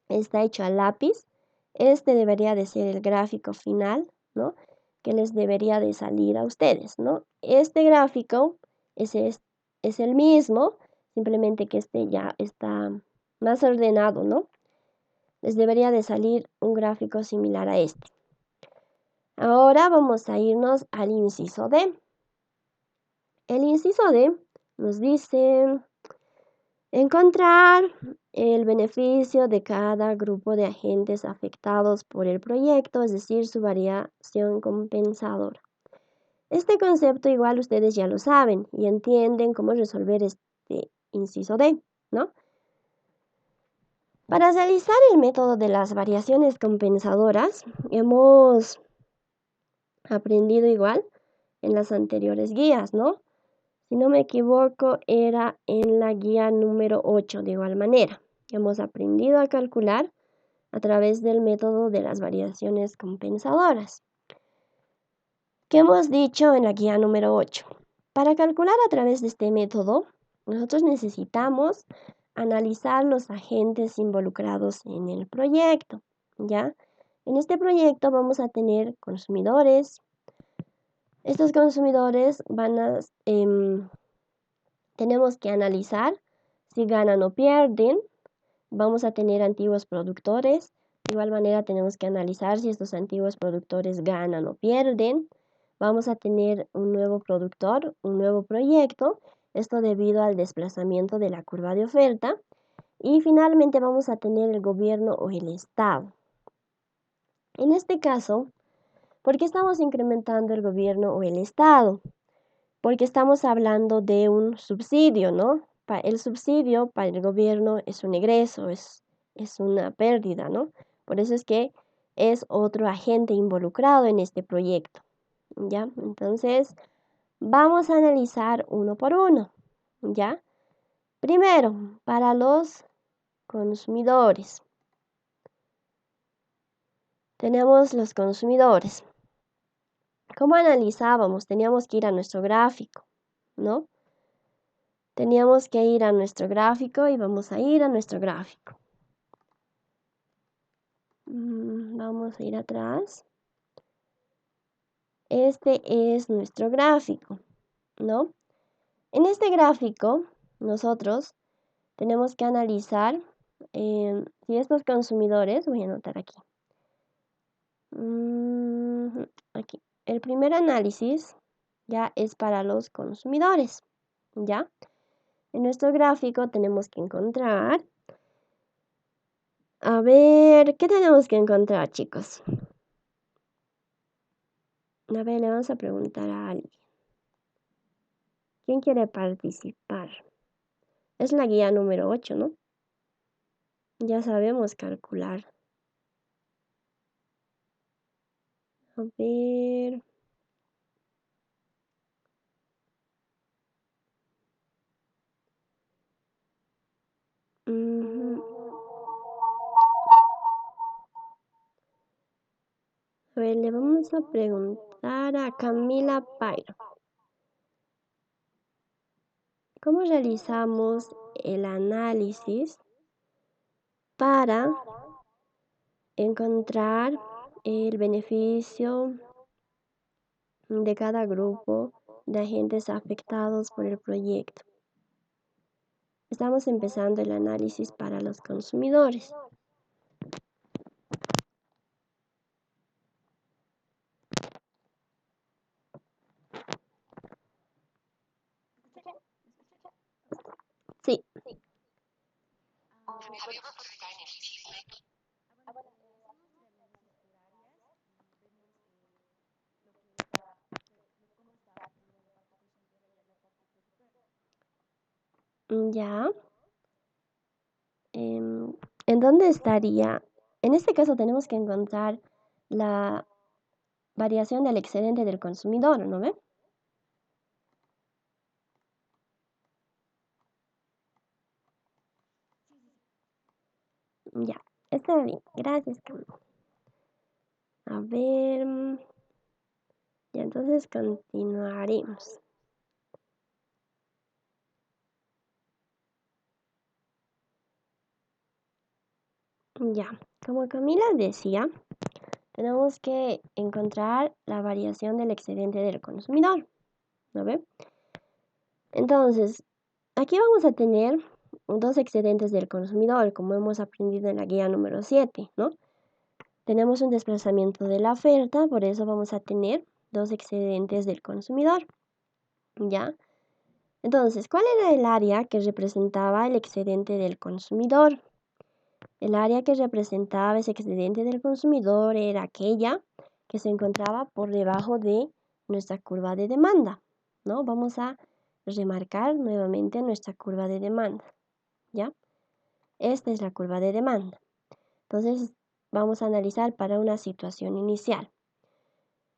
está hecho a lápiz. Este debería de ser el gráfico final, ¿no? Que les debería de salir a ustedes, ¿no? Este gráfico es el mismo, simplemente que este ya está más ordenado, ¿no? Les debería de salir un gráfico similar a este. Ahora vamos a irnos al inciso D. El inciso D nos dice encontrar el beneficio de cada grupo de agentes afectados por el proyecto, es decir, su variación compensadora. Este concepto igual ustedes ya lo saben y entienden cómo resolver este inciso D, ¿no? Para realizar el método de las variaciones compensadoras, hemos aprendido igual en las anteriores guías, ¿no? Si no me equivoco, era en la guía número 8 de igual manera. Hemos aprendido a calcular a través del método de las variaciones compensadoras. ¿Qué hemos dicho en la guía número 8? Para calcular a través de este método, nosotros necesitamos analizar los agentes involucrados en el proyecto, ¿ya? En este proyecto vamos a tener consumidores. Estos consumidores tenemos que analizar si ganan o pierden. Vamos a tener antiguos productores. De igual manera tenemos que analizar si estos antiguos productores ganan o pierden. Vamos a tener un nuevo productor, un nuevo proyecto. Esto debido al desplazamiento de la curva de oferta. Y finalmente vamos a tener el gobierno o el Estado. En este caso, ¿por qué estamos incrementando el gobierno o el Estado? Porque estamos hablando de un subsidio, ¿no? El subsidio para el gobierno es un egreso, es una pérdida, ¿no? Por eso es que es otro agente involucrado en este proyecto, ¿ya? Entonces, vamos a analizar uno por uno, ¿ya? Primero, para los consumidores. Tenemos los consumidores. ¿Cómo analizábamos? Teníamos que ir a nuestro gráfico, ¿no? Teníamos que ir a nuestro gráfico y vamos a ir a nuestro gráfico. Vamos a ir atrás. Este es nuestro gráfico, ¿no? En este gráfico, nosotros tenemos que analizar si estos consumidores, voy a anotar aquí. Aquí. El primer análisis ya es para los consumidores, ¿ya? En nuestro gráfico tenemos que encontrar. A ver, ¿qué tenemos que encontrar, chicos? A ver, le vamos a preguntar a alguien. ¿Quién quiere participar? Es la guía número 8, ¿no? Ya sabemos calcular. A ver. A ver, le vamos a preguntar a Camila Pairo. ¿Cómo realizamos el análisis para encontrar el beneficio de cada grupo de agentes afectados por el proyecto? Estamos empezando el análisis para los consumidores. Sí. Ya. ¿En dónde estaría? En este caso tenemos que encontrar la variación del excedente del consumidor, ¿no ve? Ya, está bien. Gracias, Camila. A ver. Ya, entonces continuaremos. Ya, como Camila decía, tenemos que encontrar la variación del excedente del consumidor, ¿no ve? Entonces, aquí vamos a tener dos excedentes del consumidor, como hemos aprendido en la guía número 7, ¿no? Tenemos un desplazamiento de la oferta, por eso vamos a tener dos excedentes del consumidor, ¿ya? Entonces, ¿cuál era el área que representaba el excedente del consumidor? El área que representaba ese excedente del consumidor era aquella que se encontraba por debajo de nuestra curva de demanda, ¿no? Vamos a remarcar nuevamente nuestra curva de demanda, ¿ya? Esta es la curva de demanda. Entonces, vamos a analizar para una situación inicial.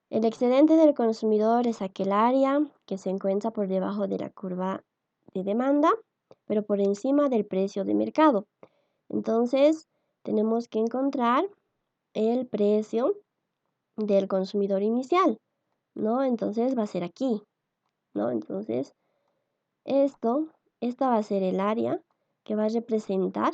El excedente del consumidor es aquel área que se encuentra por debajo de la curva de demanda, pero por encima del precio de mercado. Entonces, tenemos que encontrar el precio del consumidor inicial, ¿no? Entonces va a ser aquí, ¿no? Entonces, esta va a ser el área que va a representar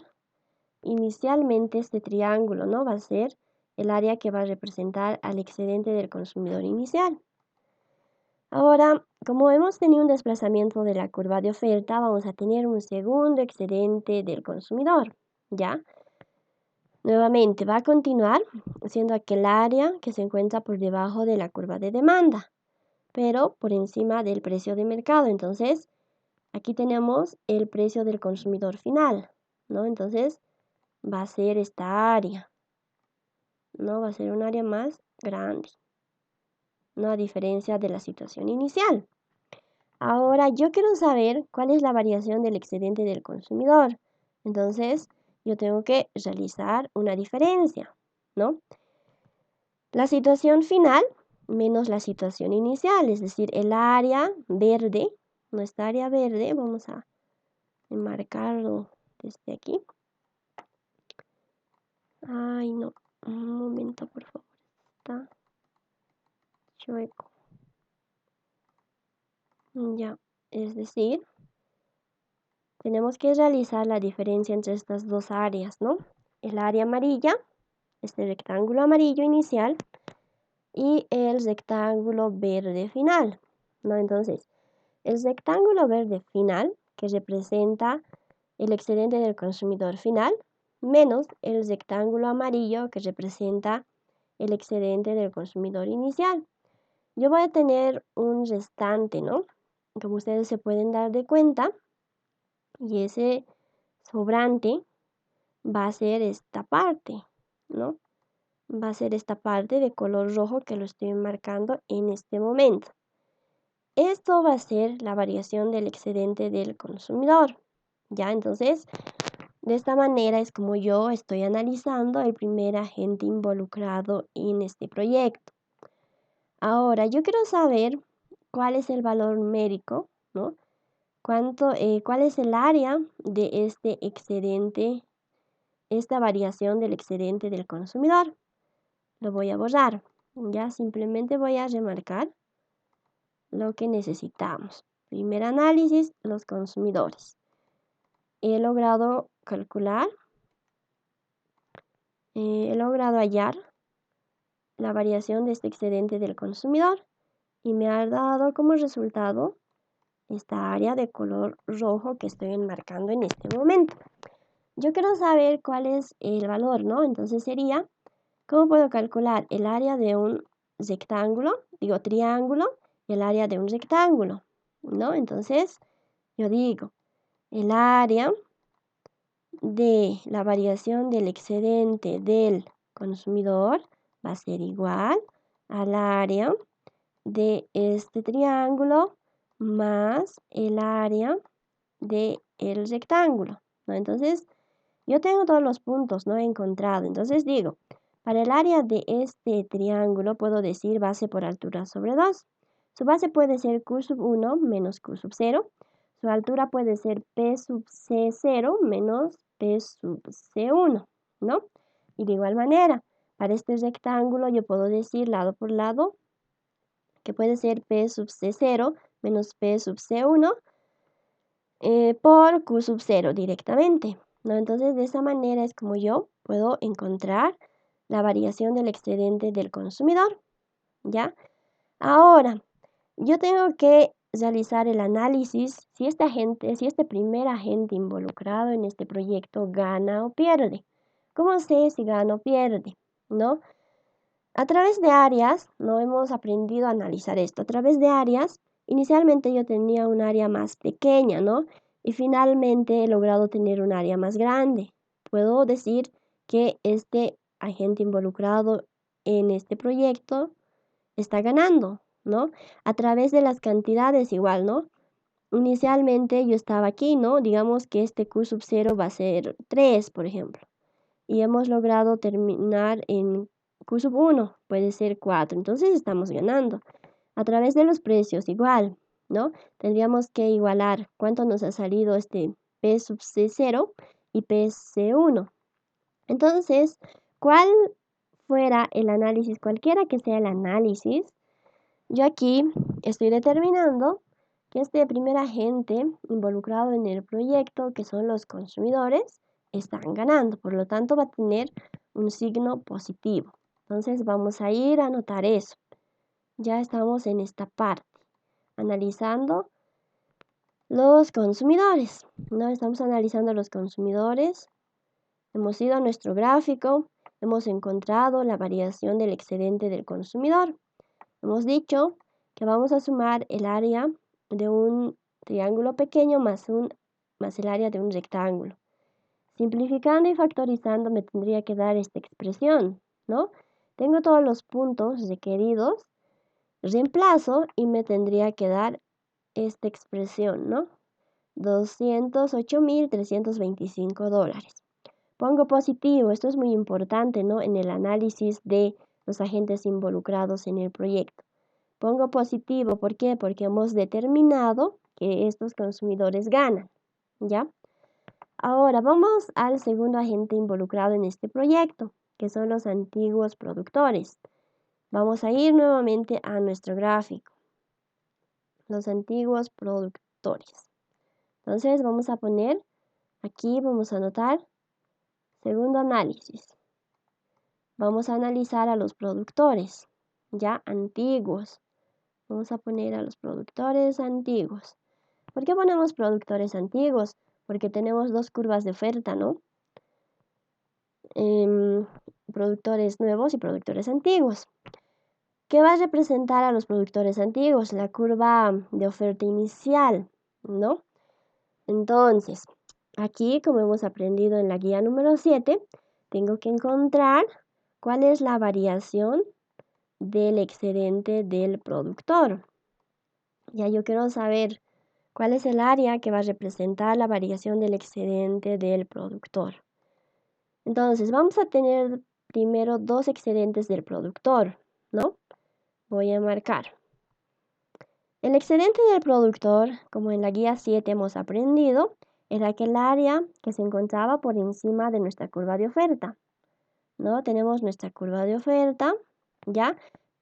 inicialmente este triángulo, ¿no? Va a ser el área que va a representar al excedente del consumidor inicial. Ahora, como hemos tenido un desplazamiento de la curva de oferta, vamos a tener un segundo excedente del consumidor, ¿ya? Nuevamente va a continuar siendo aquel área que se encuentra por debajo de la curva de demanda, pero por encima del precio de mercado. Entonces, aquí tenemos el precio del consumidor final, ¿no? Entonces, va a ser esta área, ¿no? Va a ser un área más grande, ¿no? A diferencia de la situación inicial. Ahora, yo quiero saber cuál es la variación del excedente del consumidor. Entonces, yo tengo que realizar una diferencia, ¿no? La situación final menos la situación inicial, es decir, el área verde, nuestra área verde, vamos a enmarcarlo desde aquí. Ay, no, un momento, por favor, está chueco. Ya, es decir, tenemos que realizar la diferencia entre estas dos áreas, ¿no? El área amarilla, este rectángulo amarillo inicial, y el rectángulo verde final, ¿no? Entonces, el rectángulo verde final, que representa el excedente del consumidor final, menos el rectángulo amarillo, que representa el excedente del consumidor inicial. Yo voy a tener un restante, ¿no? Como ustedes se pueden dar de cuenta, y ese sobrante va a ser esta parte, ¿no? Va a ser esta parte de color rojo que lo estoy marcando en este momento. Esto va a ser la variación del excedente del consumidor. Ya, entonces, de esta manera es como yo estoy analizando el primer agente involucrado en este proyecto. Ahora, yo quiero saber cuál es el valor numérico, ¿no? ¿Cuál es el área de este excedente, esta variación del excedente del consumidor? Lo voy a borrar. Ya simplemente voy a remarcar lo que necesitamos. Primer análisis, los consumidores. He logrado calcular, he logrado hallar la variación de este excedente del consumidor y me ha dado como resultado esta área de color rojo que estoy enmarcando en este momento. Yo quiero saber cuál es el valor, ¿no? Entonces sería, ¿cómo puedo calcular el área de un rectángulo? Digo triángulo, y el área de un rectángulo, ¿no? Entonces yo digo, el área de la variación del excedente del consumidor va a ser igual al área de este triángulo más el área del rectángulo, ¿no? Entonces, yo tengo todos los puntos, ¿no? Encontrado. Entonces digo, para el área de este triángulo puedo decir base por altura sobre 2. Su base puede ser Q sub 1 menos Q sub 0. Su altura puede ser P sub C0 menos P sub C1, ¿no? Y de igual manera, para este rectángulo yo puedo decir lado por lado que puede ser P sub C0 menos P sub C1 por Q sub 0 directamente, ¿no? Entonces, de esa manera es como yo puedo encontrar la variación del excedente del consumidor, ¿ya? Ahora, yo tengo que realizar el análisis si este primer agente involucrado en este proyecto gana o pierde. ¿Cómo sé si gana o pierde? ¿No? A través de áreas, no hemos aprendido a analizar esto. A través de áreas, inicialmente yo tenía un área más pequeña, ¿no? Y finalmente he logrado tener un área más grande. Puedo decir que este agente involucrado en este proyecto está ganando, ¿no? A través de las cantidades igual, ¿no? Inicialmente yo estaba aquí, ¿no? Digamos que este Q sub 0 va a ser 3, por ejemplo. Y hemos logrado terminar en Q sub 1, puede ser 4. Entonces estamos ganando. A través de los precios igual, ¿no? Tendríamos que igualar cuánto nos ha salido este P sub C0 y P C1. Entonces, ¿cuál fuera el análisis, cualquiera que sea el análisis? Yo aquí estoy determinando que este primer agente involucrado en el proyecto, que son los consumidores, están ganando. Por lo tanto, va a tener un signo positivo. Entonces, vamos a ir a anotar eso. Ya estamos en esta parte, analizando los consumidores. ¿No? Estamos analizando los consumidores. Hemos ido a nuestro gráfico. Hemos encontrado la variación del excedente del consumidor. Hemos dicho que vamos a sumar el área de un triángulo pequeño más el área de un rectángulo. Simplificando y factorizando me tendría que dar esta expresión, ¿no? Tengo todos los puntos requeridos, reemplazo y me tendría que dar esta expresión, ¿no? $208.325. Pongo positivo, esto es muy importante, ¿no? En el análisis de los agentes involucrados en el proyecto. Pongo positivo, ¿por qué? Porque hemos determinado que estos consumidores ganan, ¿ya? Ahora vamos al segundo agente involucrado en este proyecto, que son los antiguos productores. Vamos a ir nuevamente a nuestro gráfico. los antiguos productores. Entonces vamos a poner, aquí vamos a anotar, segundo análisis. Vamos a analizar a los productores, ya antiguos. Vamos a poner a los productores antiguos. ¿Por qué ponemos productores antiguos? Porque tenemos dos curvas de oferta, ¿no? Productores nuevos y productores antiguos. ¿Qué va a representar a los productores antiguos? La curva de oferta inicial, ¿no? Entonces, aquí, como hemos aprendido en la guía número 7, tengo que encontrar cuál es la variación del excedente del productor. Ya yo quiero saber cuál es el área que va a representar la variación del excedente del productor. Entonces, vamos a tener primero dos excedentes del productor, ¿no? Voy a marcar. El excedente del productor, como en la guía 7 hemos aprendido, era aquel área que se encontraba por encima de nuestra curva de oferta, ¿no? Tenemos nuestra curva de oferta, ¿ya?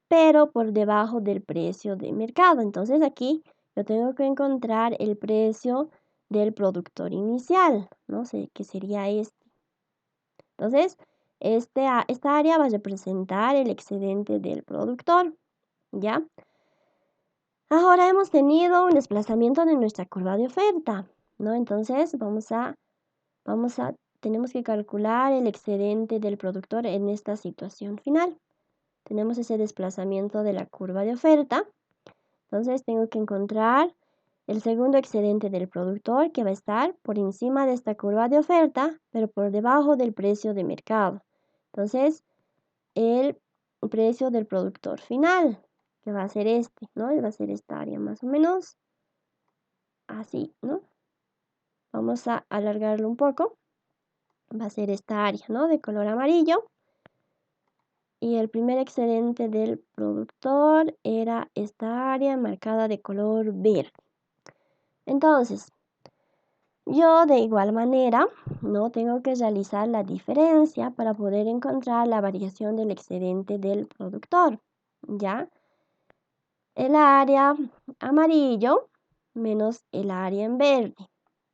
Pero por debajo del precio de mercado. Entonces aquí yo tengo que encontrar el precio del productor inicial, ¿no? Que sería este. Entonces, esta área va a representar el excedente del productor, ¿ya? Ahora hemos tenido un desplazamiento de nuestra curva de oferta, ¿no? Entonces, tenemos que calcular el excedente del productor en esta situación final. Tenemos ese desplazamiento de la curva de oferta. Entonces, tengo que encontrar el segundo excedente del productor, que va a estar por encima de esta curva de oferta, pero por debajo del precio de mercado. Entonces, el precio del productor final, que va a ser este, ¿no? Va a ser esta área más o menos así, ¿no? Vamos a alargarlo un poco. Va a ser esta área, ¿no? De color amarillo. Y el primer excedente del productor era esta área marcada de color verde. Entonces, yo de igual manera, ¿no? Tengo que realizar la diferencia para poder encontrar la variación del excedente del productor, ¿ya? El área amarillo menos el área en verde,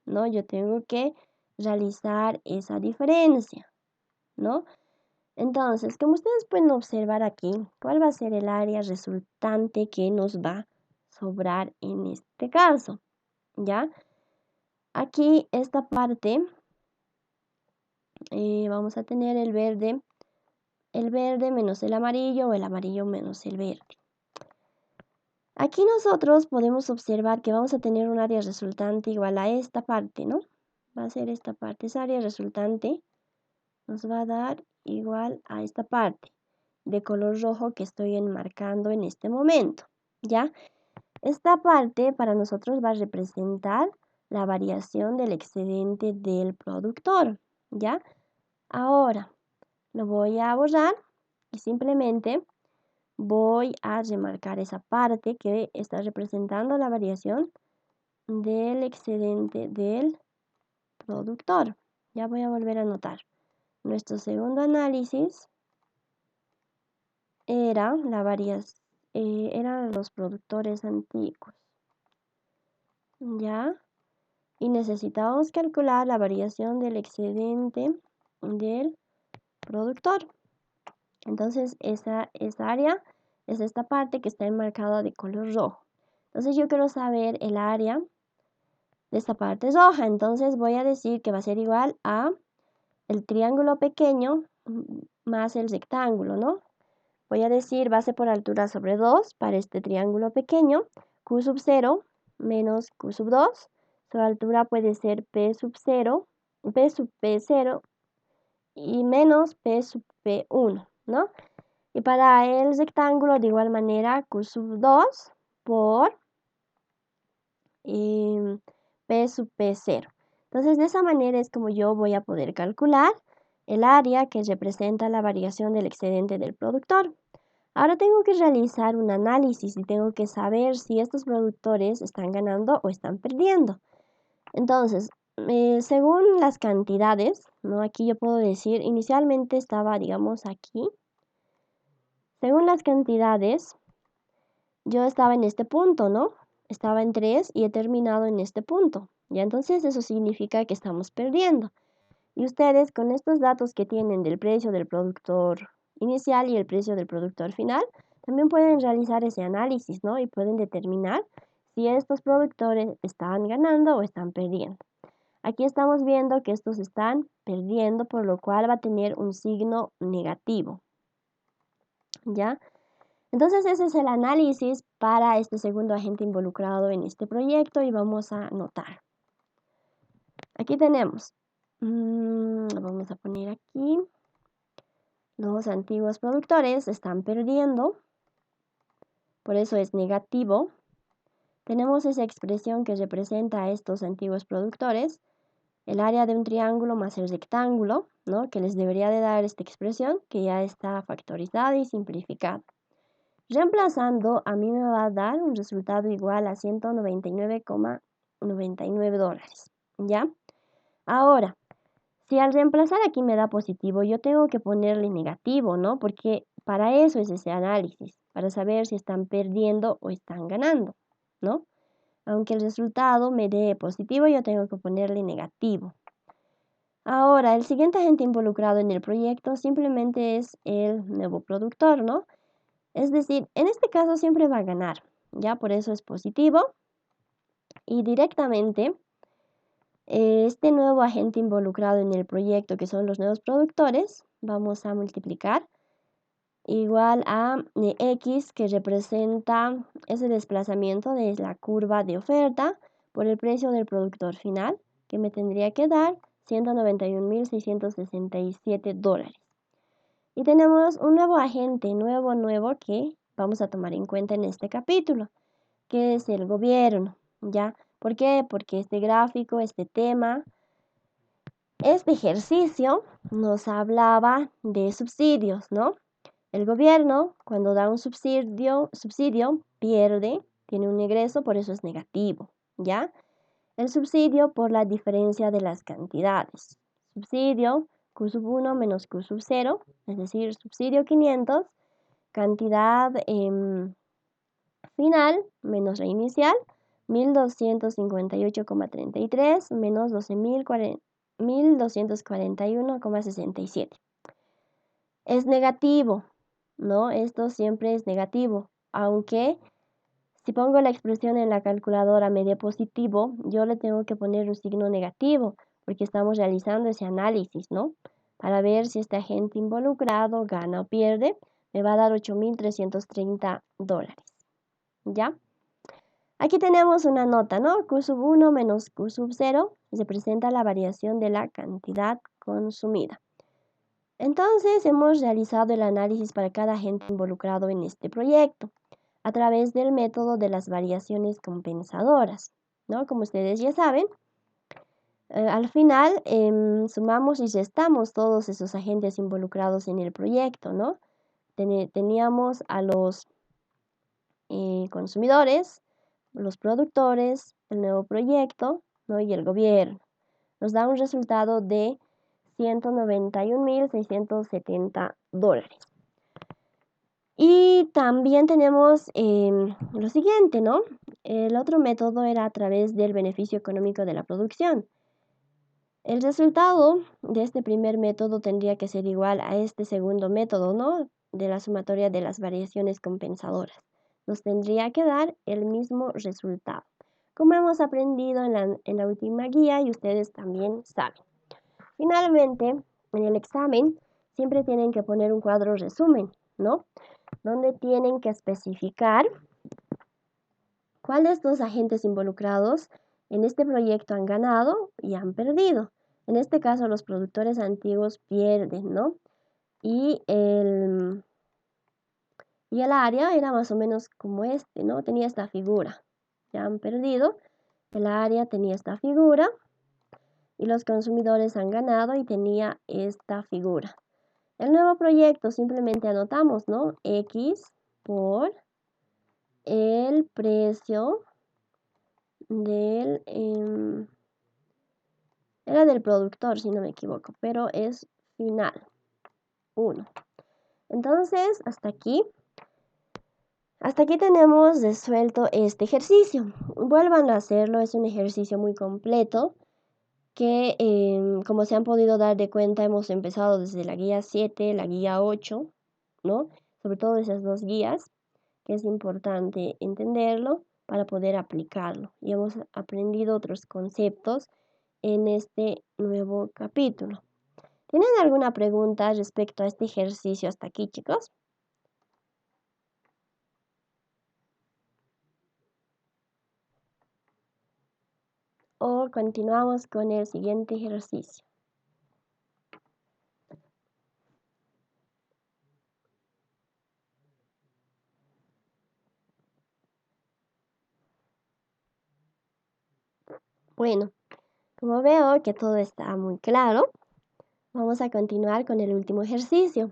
¿no? Yo tengo que realizar esa diferencia, ¿no? Entonces, como ustedes pueden observar aquí, ¿cuál va a ser el área resultante que nos va a sobrar en este caso? ¿Ya? Aquí esta parte, vamos a tener el verde menos el amarillo o el amarillo menos el verde. Aquí nosotros podemos observar que vamos a tener un área resultante igual a esta parte, ¿no? Va a ser esta parte, esa área resultante nos va a dar igual a esta parte de color rojo que estoy enmarcando en este momento, ¿ya? Esta parte para nosotros va a representar la variación del excedente del productor, ¿ya? Ahora lo voy a borrar y simplemente voy a remarcar esa parte que está representando la variación del excedente del productor. Ya voy a volver a anotar. Nuestro segundo análisis era la variación, eran los productores antiguos, ¿ya? Y necesitábamos calcular la variación del excedente del productor. Entonces, esa área es esta parte que está enmarcada de color rojo. Entonces, yo quiero saber el área de esta parte roja. Entonces, voy a decir que va a ser igual a el triángulo pequeño más el rectángulo, ¿no? Voy a decir base por altura sobre 2 para este triángulo pequeño, Q sub 0 menos Q sub 2. Su altura puede ser P sub 0, P sub P0 y menos P sub P1, ¿no? Y para el rectángulo de igual manera Q sub 2 por P sub P0. Entonces de esa manera es como yo voy a poder calcular el área que representa la variación del excedente del productor. Ahora tengo que realizar un análisis y tengo que saber si estos productores están ganando o están perdiendo. Entonces, según las cantidades, ¿no? Aquí yo puedo decir, inicialmente estaba, digamos, aquí. Según las cantidades, yo estaba en este punto, ¿no? estaba en 3 y he terminado en este punto. Ya entonces eso significa que estamos perdiendo. Y ustedes con estos datos que tienen del precio del productor inicial y el precio del productor final, también pueden realizar ese análisis, ¿no? Y pueden determinar si estos productores están ganando o están perdiendo. Aquí estamos viendo que estos están perdiendo, por lo cual va a tener un signo negativo. ¿Ya? Entonces ese es el análisis para este segundo agente involucrado en este proyecto y vamos a anotar. Aquí tenemos, vamos a poner aquí, los antiguos productores están perdiendo, por eso es negativo. Tenemos esa expresión que representa a estos antiguos productores, el área de un triángulo más el rectángulo, ¿no? Que les debería de dar esta expresión, que ya está factorizada y simplificada. Reemplazando, a mí me va a dar un resultado igual a $199,99, ¿ya? Ahora, si al reemplazar aquí me da positivo, yo tengo que ponerle negativo, ¿no? Porque para eso es ese análisis, para saber si están perdiendo o están ganando, ¿no? Aunque el resultado me dé positivo, yo tengo que ponerle negativo. Ahora, el siguiente agente involucrado en el proyecto simplemente es el nuevo productor, ¿no? Es decir, en este caso siempre va a ganar, ¿ya? Por eso es positivo. Y directamente, este nuevo agente involucrado en el proyecto, que son los nuevos productores, vamos a multiplicar igual a X, que representa ese desplazamiento de la curva de oferta por el precio del productor final, que me tendría que dar $191,667. Y tenemos un nuevo agente, nuevo, que vamos a tomar en cuenta en este capítulo, que es el gobierno, ¿ya? ¿Por qué? Porque este gráfico, este tema, este ejercicio nos hablaba de subsidios, ¿no? El gobierno, cuando da un subsidio pierde, tiene un ingreso, por eso es negativo, ¿ya? El subsidio por la diferencia de las cantidades. Subsidio Q sub 1 menos Q sub 0, es decir, subsidio 500, cantidad final menos la inicial, 1258,33 menos 1241,67. Es negativo, ¿no? Esto siempre es negativo, aunque si pongo la expresión en la calculadora me dé positivo, yo le tengo que poner un signo negativo, porque estamos realizando ese análisis, ¿no? Para ver si este agente involucrado gana o pierde, me va a dar $8,330, ¿ya? Aquí tenemos una nota, ¿no? Q sub 1 menos Q sub 0 representa la variación de la cantidad consumida. Entonces, hemos realizado el análisis para cada agente involucrado en este proyecto a través del método de las variaciones compensadoras, ¿no? Como ustedes ya saben, al final sumamos y restamos todos esos agentes involucrados en el proyecto, ¿no? Teníamos a los consumidores, los productores, el nuevo proyecto, ¿no? Y el gobierno. Nos da un resultado de $191,670. Y también tenemos lo siguiente, ¿no? El otro método era a través del beneficio económico de la producción. El resultado de este primer método tendría que ser igual a este segundo método, ¿no? De la sumatoria de las variaciones compensadoras. Nos tendría que dar el mismo resultado, como hemos aprendido en la última guía y ustedes también saben. Finalmente, en el examen siempre tienen que poner un cuadro resumen, ¿no? Donde tienen que especificar cuáles de estos agentes involucrados en este proyecto han ganado y han perdido. En este caso, los productores antiguos pierden, ¿no? Y el área era más o menos como este, ¿no? Tenía esta figura. Ya han perdido. El área tenía esta figura. Y los consumidores han ganado y tenía esta figura. El nuevo proyecto simplemente anotamos, ¿no? X por el precio del... era del productor, si no me equivoco, pero es final. 1. Entonces, hasta aquí Hasta aquí tenemos resuelto este ejercicio. Vuelvan a hacerlo, es un ejercicio muy completo que, como se han podido dar de cuenta, hemos empezado desde la guía 7, la guía 8, ¿no? Sobre todo esas dos guías, que es importante entenderlo para poder aplicarlo. Y hemos aprendido otros conceptos en este nuevo capítulo. ¿Tienen alguna pregunta respecto a este ejercicio hasta aquí, chicos? O continuamos con el siguiente ejercicio. Bueno, como veo que todo está muy claro, vamos a continuar con el último ejercicio,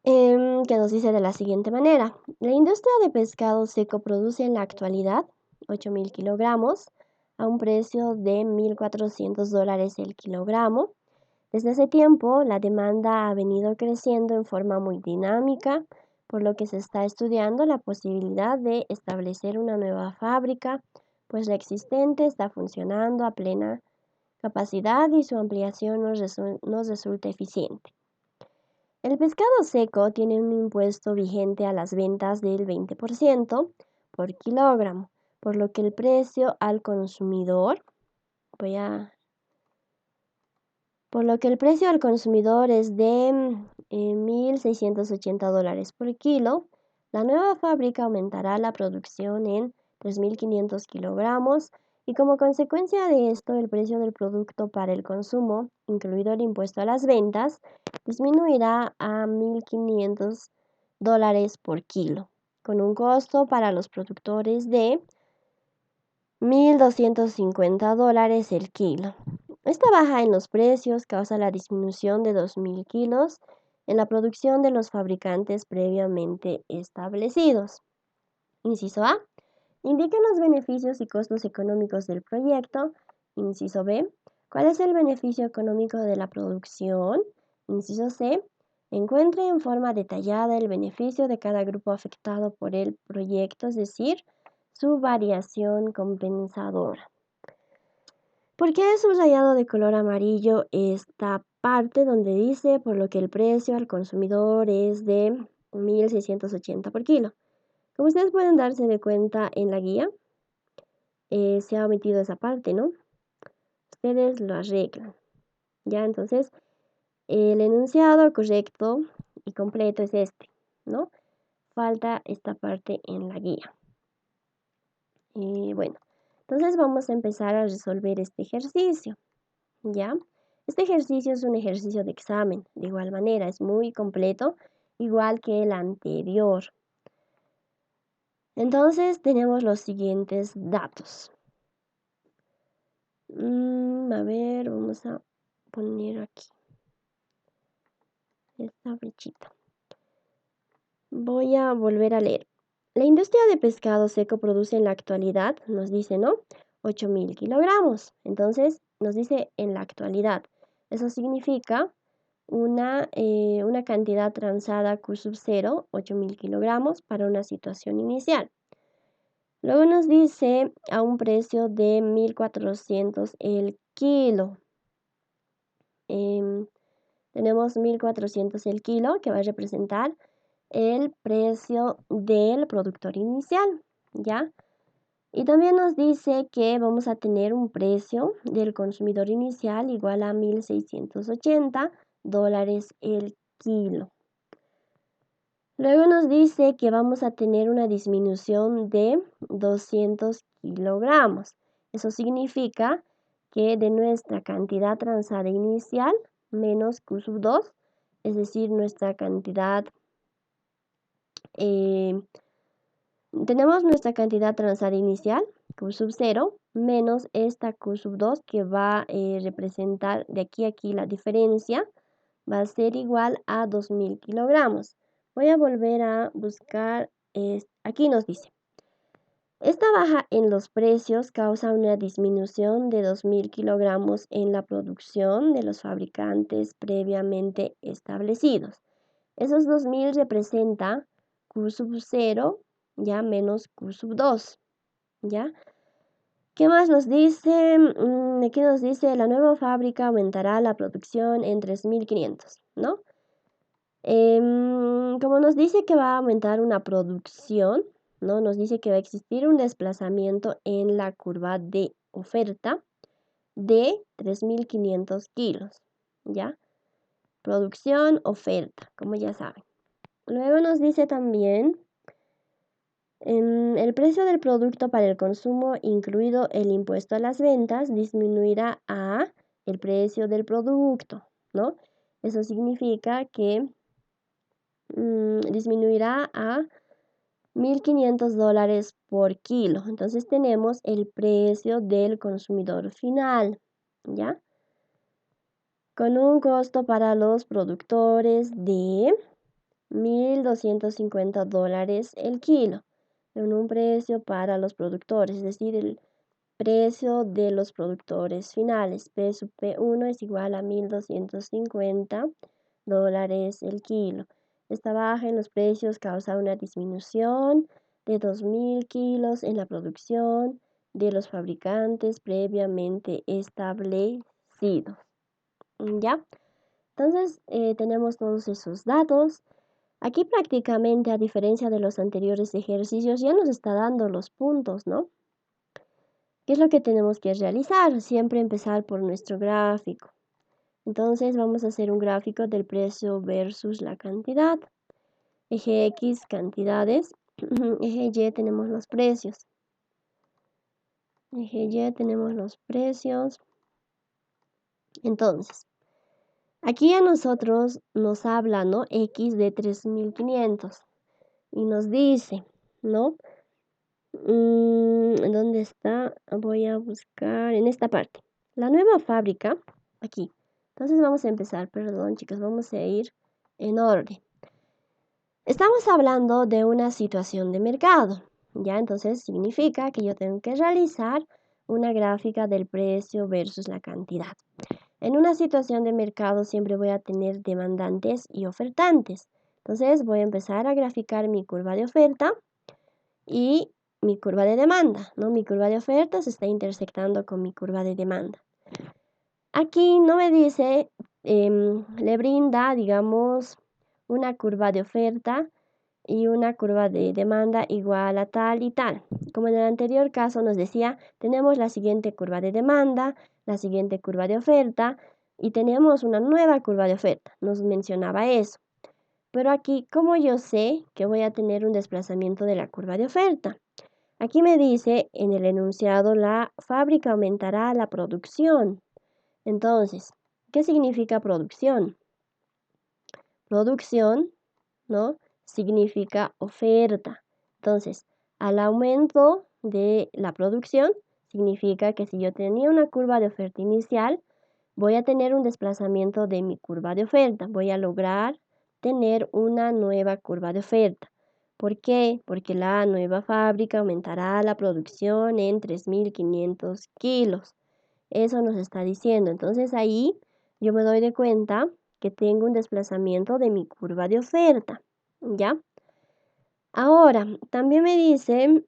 que nos dice de la siguiente manera. La industria de pescado seco produce en la actualidad 8.000 kilogramos a un precio de $1.400 el kilogramo. Desde ese tiempo, la demanda ha venido creciendo en forma muy dinámica, por lo que se está estudiando la posibilidad de establecer una nueva fábrica, pues la existente está funcionando a plena capacidad y su ampliación nos resulta eficiente. El pescado seco tiene un impuesto vigente a las ventas del 20% por kilogramo, por lo que el precio al consumidor, es de $1.680 por kilo. La nueva fábrica aumentará la producción en 3.500 kilogramos y como consecuencia de esto el precio del producto para el consumo, incluido el impuesto a las ventas, disminuirá a $1.500 por kilo, con un costo para los productores de $1.250 el kilo. Esta baja en los precios causa la disminución de 2.000 kilos en la producción de los fabricantes previamente establecidos. Inciso A. Indiquen los beneficios y costos económicos del proyecto. Inciso B. ¿Cuál es el beneficio económico de la producción? Inciso C. Encuentre en forma detallada el beneficio de cada grupo afectado por el proyecto, es decir, su variación compensadora. ¿Por qué he subrayado de color amarillo esta parte donde dice por lo que el precio al consumidor es de 1.680 por kilo? Como ustedes pueden darse de cuenta en la guía, se ha omitido esa parte, ¿no? Ustedes lo arreglan. Ya, entonces, el enunciado correcto y completo es este, ¿no? Falta esta parte en la guía. Y bueno, entonces vamos a empezar a resolver este ejercicio, ¿ya? Este ejercicio es un ejercicio de examen, de igual manera, es muy completo, igual que el anterior. Entonces tenemos los siguientes datos. A ver, vamos a poner aquí esta flechita. Voy a volver a leer. La industria de pescado seco produce en la actualidad, nos dice, ¿no? 8.000 kilogramos. Entonces, nos dice en la actualidad. Eso significa una cantidad transada Q sub 0, 8.000 kilogramos, para una situación inicial. Luego nos dice a un precio de 1.400 el kilo. Tenemos 1.400 el kilo, que va a representar el precio del productor inicial, ¿ya? Y también nos dice que vamos a tener un precio del consumidor inicial igual a $1.680 el kilo. Luego nos dice que vamos a tener una disminución de 200 kilogramos. Eso significa que de nuestra cantidad transada inicial menos Q sub 2, es decir, nuestra cantidad, tenemos nuestra cantidad transada inicial, Q sub 0, menos esta Q sub 2 que va a representar de aquí a aquí la diferencia, va a ser igual a 2.000 kilogramos. Voy a volver a buscar, aquí nos dice, esta baja en los precios causa una disminución de 2.000 kilogramos en la producción de los fabricantes previamente establecidos. Esos 2.000 representa Q sub 0, ya, menos Q sub 2, ¿ya? ¿Qué más nos dice? Aquí nos dice, la nueva fábrica aumentará la producción en 3.500, ¿no? Como nos dice que va a aumentar una producción, ¿no? Nos dice que va a existir un desplazamiento en la curva de oferta de 3.500 kilos, ¿ya? Producción, oferta, como ya saben. Luego nos dice también el precio del producto para el consumo, incluido el impuesto a las ventas, disminuirá a el precio del producto, ¿no? Eso significa que disminuirá a $1.500 por kilo. Entonces tenemos el precio del consumidor final, ¿ya? Con un costo para los productores de $1.250 el kilo, en un precio para los productores, es decir, el precio de los productores finales, P sub P1 es igual a $1.250 el kilo. Esta baja en los precios causa una disminución de 2.000 kilos en la producción de los fabricantes previamente establecidos, ¿ya? Entonces, tenemos todos esos datos. Aquí prácticamente, a diferencia de los anteriores ejercicios, ya nos está dando los puntos, ¿no? ¿Qué es lo que tenemos que realizar? Siempre empezar por nuestro gráfico. Entonces vamos a hacer un gráfico del precio versus la cantidad. Eje X, cantidades. Eje Y tenemos los precios. Eje Y tenemos los precios. Entonces, aquí a nosotros nos habla, ¿no? X de 3.500. Y nos dice, ¿no? ¿Dónde está? Voy a buscar en esta parte. La nueva fábrica, aquí. Entonces vamos a empezar, perdón chicos, vamos a ir en orden. Estamos hablando de una situación de mercado, ¿ya? Entonces significa que yo tengo que realizar una gráfica del precio versus la cantidad. En una situación de mercado siempre voy a tener demandantes y ofertantes. Entonces voy a empezar a graficar mi curva de oferta y mi curva de demanda, ¿no? Mi curva de oferta se está intersectando con mi curva de demanda. Aquí no me dice, le brinda, digamos, una curva de oferta y una curva de demanda igual a tal y tal. Como en el anterior caso nos decía, tenemos la siguiente curva de demanda, la siguiente curva de oferta y tenemos una nueva curva de oferta. Nos mencionaba eso. Pero aquí, ¿cómo yo sé que voy a tener un desplazamiento de la curva de oferta? Aquí me dice en el enunciado, la fábrica aumentará la producción. Entonces, ¿qué significa producción? Producción, ¿no? Significa oferta. Entonces, al aumento de la producción, significa que si yo tenía una curva de oferta inicial, voy a tener un desplazamiento de mi curva de oferta. Voy a lograr tener una nueva curva de oferta. ¿Por qué? Porque la nueva fábrica aumentará la producción en 3.500 kilos. Eso nos está diciendo. Entonces ahí yo me doy de cuenta que tengo un desplazamiento de mi curva de oferta, ¿ya? Ahora, también me dice,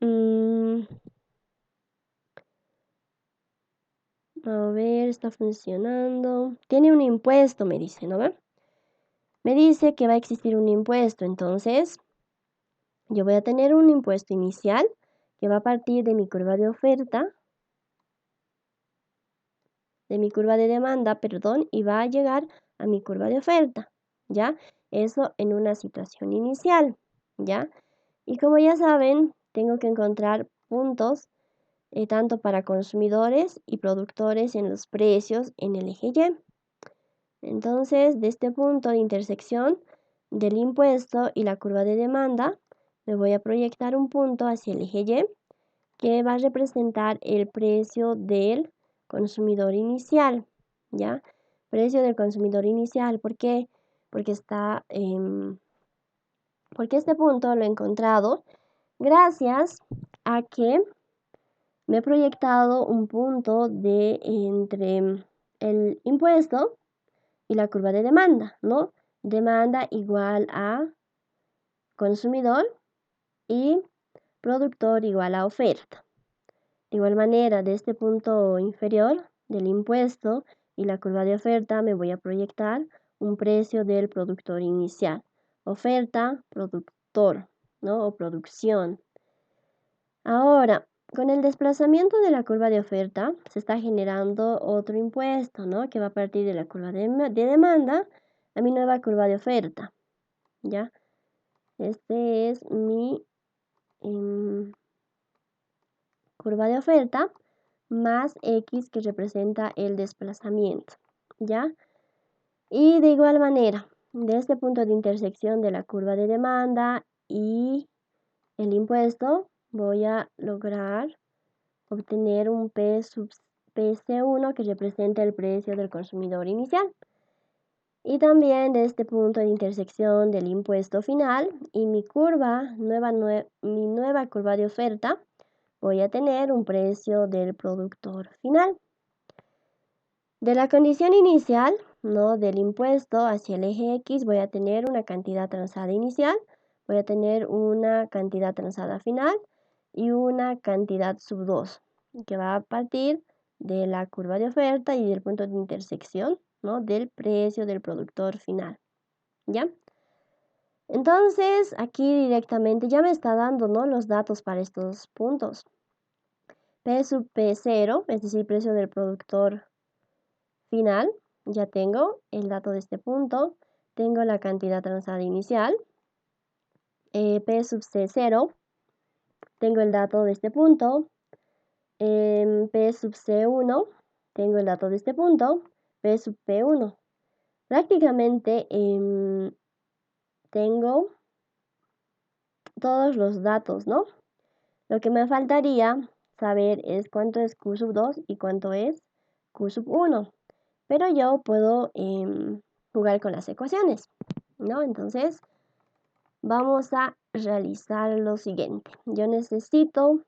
a ver, está funcionando. Tiene un impuesto, me dice, ¿no ve? Me dice que va a existir un impuesto, entonces yo voy a tener un impuesto inicial que va a partir de mi curva de oferta, de mi curva de demanda, perdón, y va a llegar a mi curva de oferta, ¿ya? Eso en una situación inicial, ¿ya? Y como ya saben, tengo que encontrar puntos tanto para consumidores y productores en los precios en el eje Y. Entonces, de este punto de intersección del impuesto y la curva de demanda, me voy a proyectar un punto hacia el eje Y que va a representar el precio del consumidor inicial, ¿ya? Precio del consumidor inicial, ¿por qué? Porque porque este punto lo he encontrado gracias a que me he proyectado un punto de entre el impuesto y la curva de demanda, ¿no? Demanda igual a consumidor y productor igual a oferta. De igual manera, de este punto inferior del impuesto y la curva de oferta me voy a proyectar un precio del productor inicial. Oferta, productor, ¿no? O producción. Ahora, con el desplazamiento de la curva de oferta se está generando otro impuesto, ¿no? Que va a partir de la curva de demanda a mi nueva curva de oferta, ¿ya? Este es mi curva de oferta más X que representa el desplazamiento, ¿ya? Y de igual manera, de este punto de intersección de la curva de demanda y el impuesto, voy a lograr obtener un P sub PC1 que representa el precio del consumidor inicial. Y también de este punto de intersección del impuesto final y mi nueva curva de oferta, voy a tener un precio del productor final. De la condición inicial, ¿no? Del impuesto hacia el eje X, voy a tener una cantidad transada inicial, voy a tener una cantidad transada final y una cantidad sub 2, que va a partir de la curva de oferta y del punto de intersección, ¿no? Del precio del productor final, ¿ya? Entonces, aquí directamente ya me está dando, ¿no? Los datos para estos puntos. P sub P0, es decir, precio del productor final, ya tengo el dato de este punto, tengo la cantidad transada inicial, P sub C0, tengo el dato de este punto, P sub C1, tengo el dato de este punto, P sub P1. Prácticamente tengo todos los datos, ¿no? Lo que me faltaría saber es cuánto es Q sub 2 y cuánto es Q sub 1. Pero yo puedo jugar con las ecuaciones, ¿no? Entonces, vamos a realizar lo siguiente. Yo necesito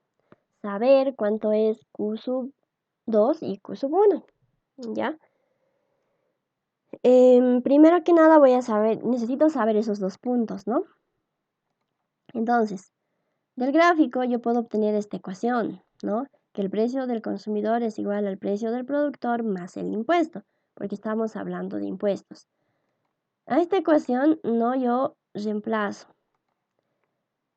saber cuánto es Q sub 2 y Q sub 1, ¿ya? Primero que nada necesito saber esos dos puntos, ¿no? Entonces, del gráfico yo puedo obtener esta ecuación, ¿no? Que el precio del consumidor es igual al precio del productor más el impuesto, porque estamos hablando de impuestos. A esta ecuación no yo reemplazo.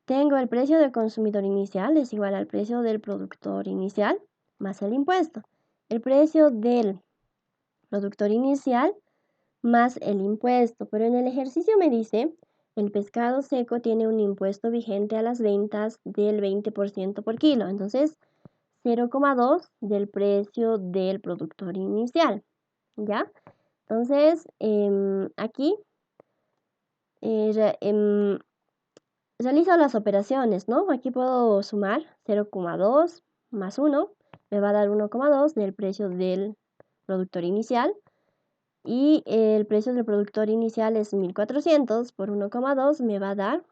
Tengo el precio del consumidor inicial es igual al precio del productor inicial más el impuesto. El precio del productor inicial más el impuesto, pero en el ejercicio me dice el pescado seco tiene un impuesto vigente a las ventas del 20% por kilo, entonces 0,2 del precio del productor inicial, ¿ya? Entonces, aquí realizo las operaciones, ¿no? Aquí puedo sumar 0,2 más 1, me va a dar 1,2 del precio del productor inicial. Y el precio del productor inicial es 1400 por 1,2 me va a dar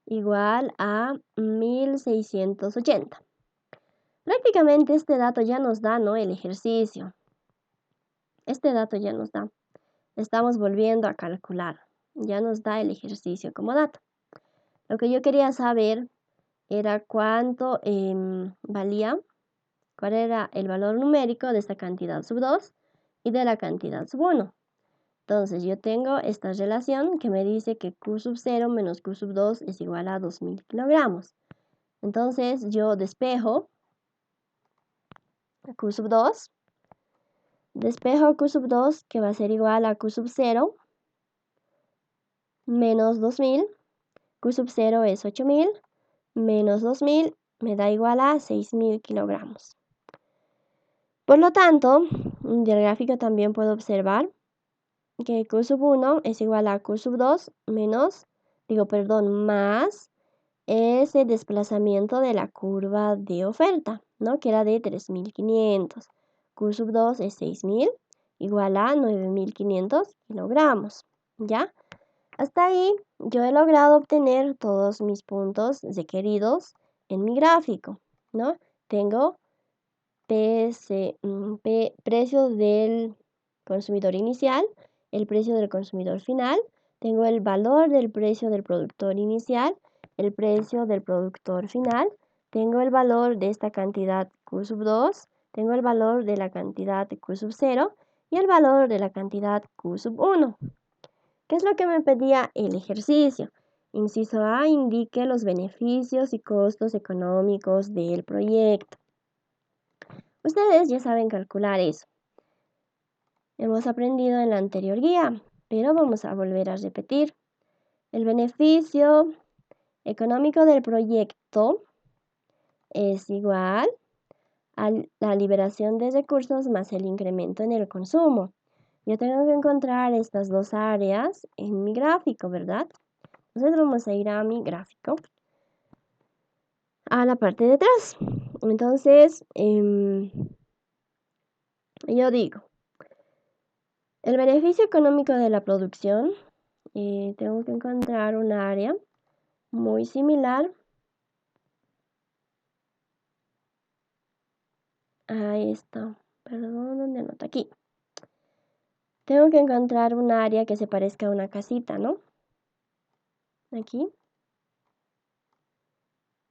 igual a 1680. Prácticamente este dato ya nos da, ¿no? El ejercicio. Este dato ya nos da. Estamos volviendo a calcular. Ya nos da el ejercicio como dato. Lo que yo quería saber era cuánto valía, cuál era el valor numérico de esta cantidad sub 2 y de la cantidad sub 1. Entonces yo tengo esta relación que me dice que Q sub 0 menos Q sub 2 es igual a 2000 kilogramos. Entonces yo despejo Q sub 2, despejo Q sub 2 que va a ser igual a Q sub 0 menos 2000, Q sub 0 es 8000, menos 2000 me da igual a 6000 kilogramos. Por lo tanto, del gráfico también puedo observar que Q sub 1 es igual a Q sub 2 más ese desplazamiento de la curva de oferta, ¿no? Que era de 3500. Q sub 2 es 6000, igual a 9500 kilogramos, ¿ya? Hasta ahí yo he logrado obtener todos mis puntos requeridos en mi gráfico, ¿no? Tengo precio del consumidor inicial, el precio del consumidor final, Tengo el valor del precio del productor inicial, el precio del productor final, tengo el valor de esta cantidad Q sub 2, tengo el valor de la cantidad Q sub 0 y el valor de la cantidad Q sub 1. ¿Qué es lo que me pedía el ejercicio? Inciso A, indique los beneficios y costos económicos del proyecto. Ustedes ya saben calcular eso. Hemos aprendido en la anterior guía, pero vamos a volver a repetir. El beneficio económico del proyecto es igual a la liberación de recursos más el incremento en el consumo. Yo tengo que encontrar estas dos áreas en mi gráfico, ¿verdad? Entonces vamos a ir a mi gráfico, a la parte de atrás. Entonces, yo digo, el beneficio económico de la producción, tengo que encontrar un área muy similar a esta. Perdón, ¿dónde anota? Aquí. Tengo que encontrar un área que se parezca a una casita, ¿no? Aquí.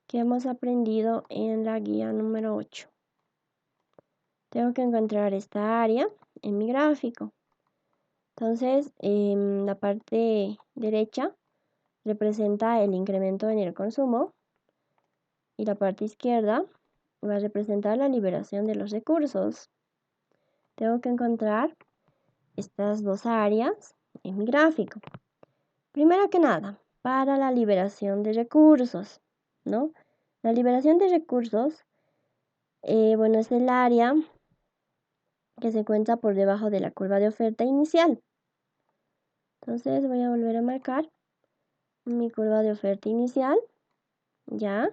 Que hemos aprendido en la guía número 8. Tengo que encontrar esta área en mi gráfico. Entonces, la parte derecha representa el incremento en el consumo y la parte izquierda va a representar la liberación de los recursos. Tengo que encontrar estas dos áreas en mi gráfico. Primero que nada, para la liberación de recursos, ¿no? La liberación de recursos, bueno, es el área que se encuentra por debajo de la curva de oferta inicial. Entonces voy a volver a marcar mi curva de oferta inicial, ya.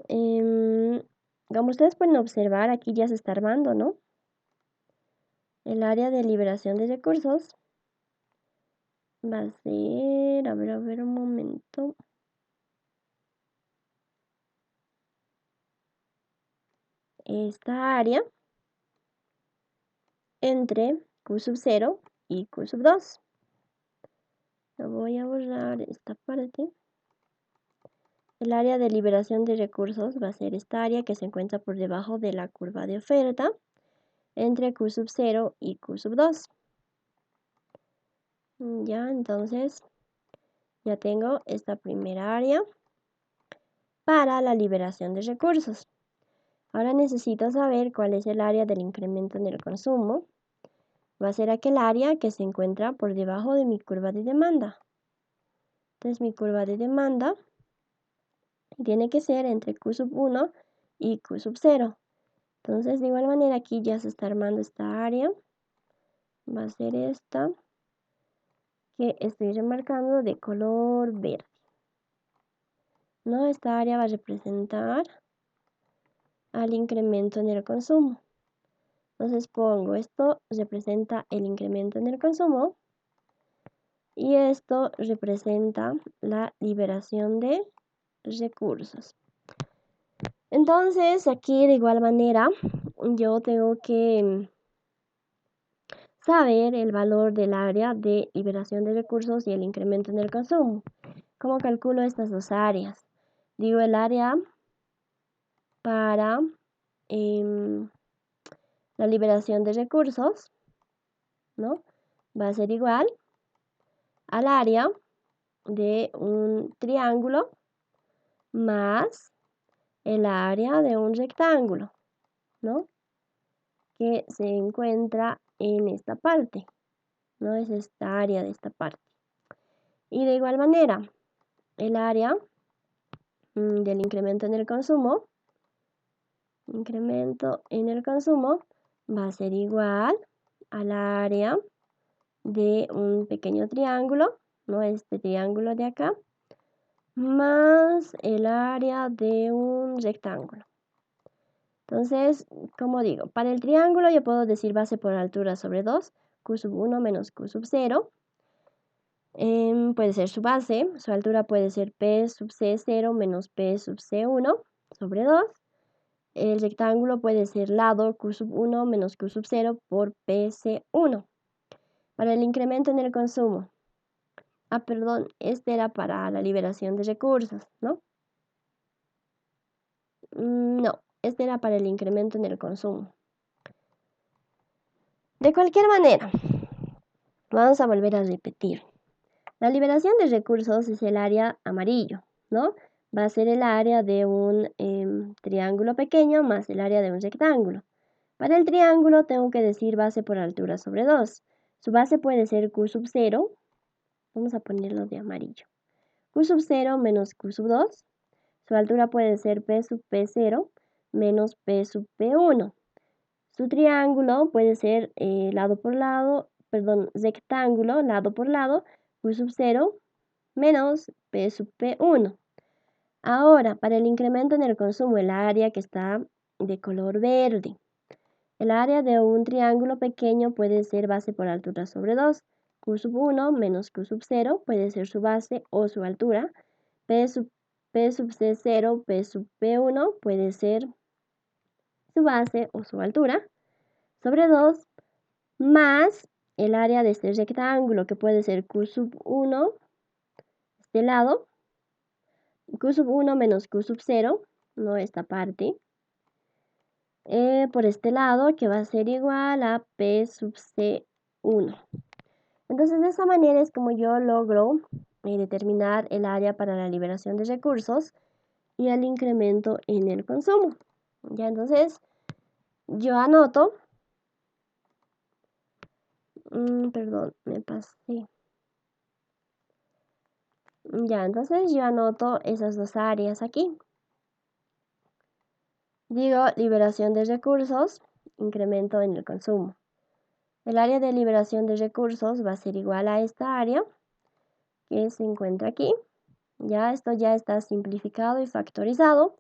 Como ustedes pueden observar, aquí ya se está armando, ¿no? El área de liberación de recursos va a ser, a ver un momento. Esta área entre Q sub 0 y Q sub 2. Voy a borrar esta parte. El área de liberación de recursos va a ser esta área que se encuentra por debajo de la curva de oferta entre Q sub 0 y Q sub 2. Ya, entonces ya tengo esta primera área para la liberación de recursos. Ahora necesito saber cuál es el área del incremento en el consumo. Va a ser aquel área que se encuentra por debajo de mi curva de demanda. Entonces mi curva de demanda tiene que ser entre Q sub 1 y Q sub 0. Entonces de igual manera aquí ya se está armando esta área. Va a ser esta que estoy remarcando de color verde. ¿No? Esta área va a representar al incremento en el consumo. Entonces pongo esto representa el incremento en el consumo y esto representa la liberación de recursos. Entonces aquí de igual manera yo tengo que saber el valor del área de liberación de recursos y el incremento en el consumo. ¿Cómo calculo estas dos áreas? Digo el área para la liberación de recursos, ¿no? Va a ser igual al área de un triángulo más el área de un rectángulo, ¿no? Que se encuentra en esta parte, ¿no? Es esta área de esta parte. Y de igual manera, el área del incremento en el consumo, va a ser igual al área de un pequeño triángulo, ¿no? Este triángulo de acá, más el área de un rectángulo. Entonces, como digo, para el triángulo yo puedo decir base por altura sobre 2, Q sub 1 menos Q sub 0. Puede ser su base, su altura puede ser P sub C0 menos P sub C1 sobre 2. El rectángulo puede ser lado Q sub 1 menos Q sub 0 por PC1. Para el incremento en el consumo. Ah, perdón, este era para la liberación de recursos, ¿no? No, este era para el incremento en el consumo. De cualquier manera, vamos a volver a repetir. La liberación de recursos es el área amarillo, ¿no? Va a ser el área de un triángulo pequeño más el área de un rectángulo. Para el triángulo tengo que decir base por altura sobre 2. Su base puede ser Q sub 0. Vamos a ponerlo de amarillo. Q sub 0 menos Q sub 2. Su altura puede ser P sub P0 menos P sub P1. Su triángulo puede ser rectángulo, lado por lado, Q sub 0 menos P sub P1. Ahora, para el incremento en el consumo, el área que está de color verde. El área de un triángulo pequeño puede ser base por altura sobre 2. Q sub 1 menos Q sub 0 puede ser su base o su altura. P sub C0, P sub P1 puede ser su base o su altura. Sobre 2 más el área de este rectángulo que puede ser Q sub 1, este lado. Q sub 1 menos Q sub 0, no esta parte. Por este lado que va a ser igual a P sub C1. Entonces de esa manera es como yo logro determinar el área para la liberación de recursos y el incremento en el consumo. Ya, entonces yo anoto, perdón, me pasé. Ya, entonces yo anoto esas dos áreas aquí. Digo liberación de recursos, incremento en el consumo. El área de liberación de recursos va a ser igual a esta área que se encuentra aquí. Ya esto ya está simplificado y factorizado.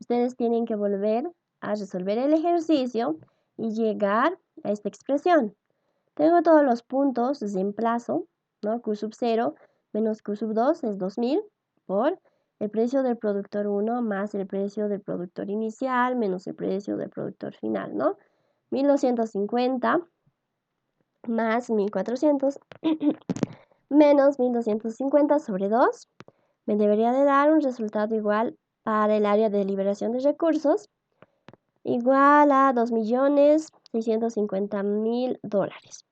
Ustedes tienen que volver a resolver el ejercicio y llegar a esta expresión. Tengo todos los puntos de emplazo, ¿no? Q sub 0 menos Q sub 2 es 2000 por el precio del productor 1 más el precio del productor inicial menos el precio del productor final, ¿no? 1250 más 1400 menos 1250 sobre 2 me debería de dar un resultado igual para el área de liberación de recursos igual a $2.650.000.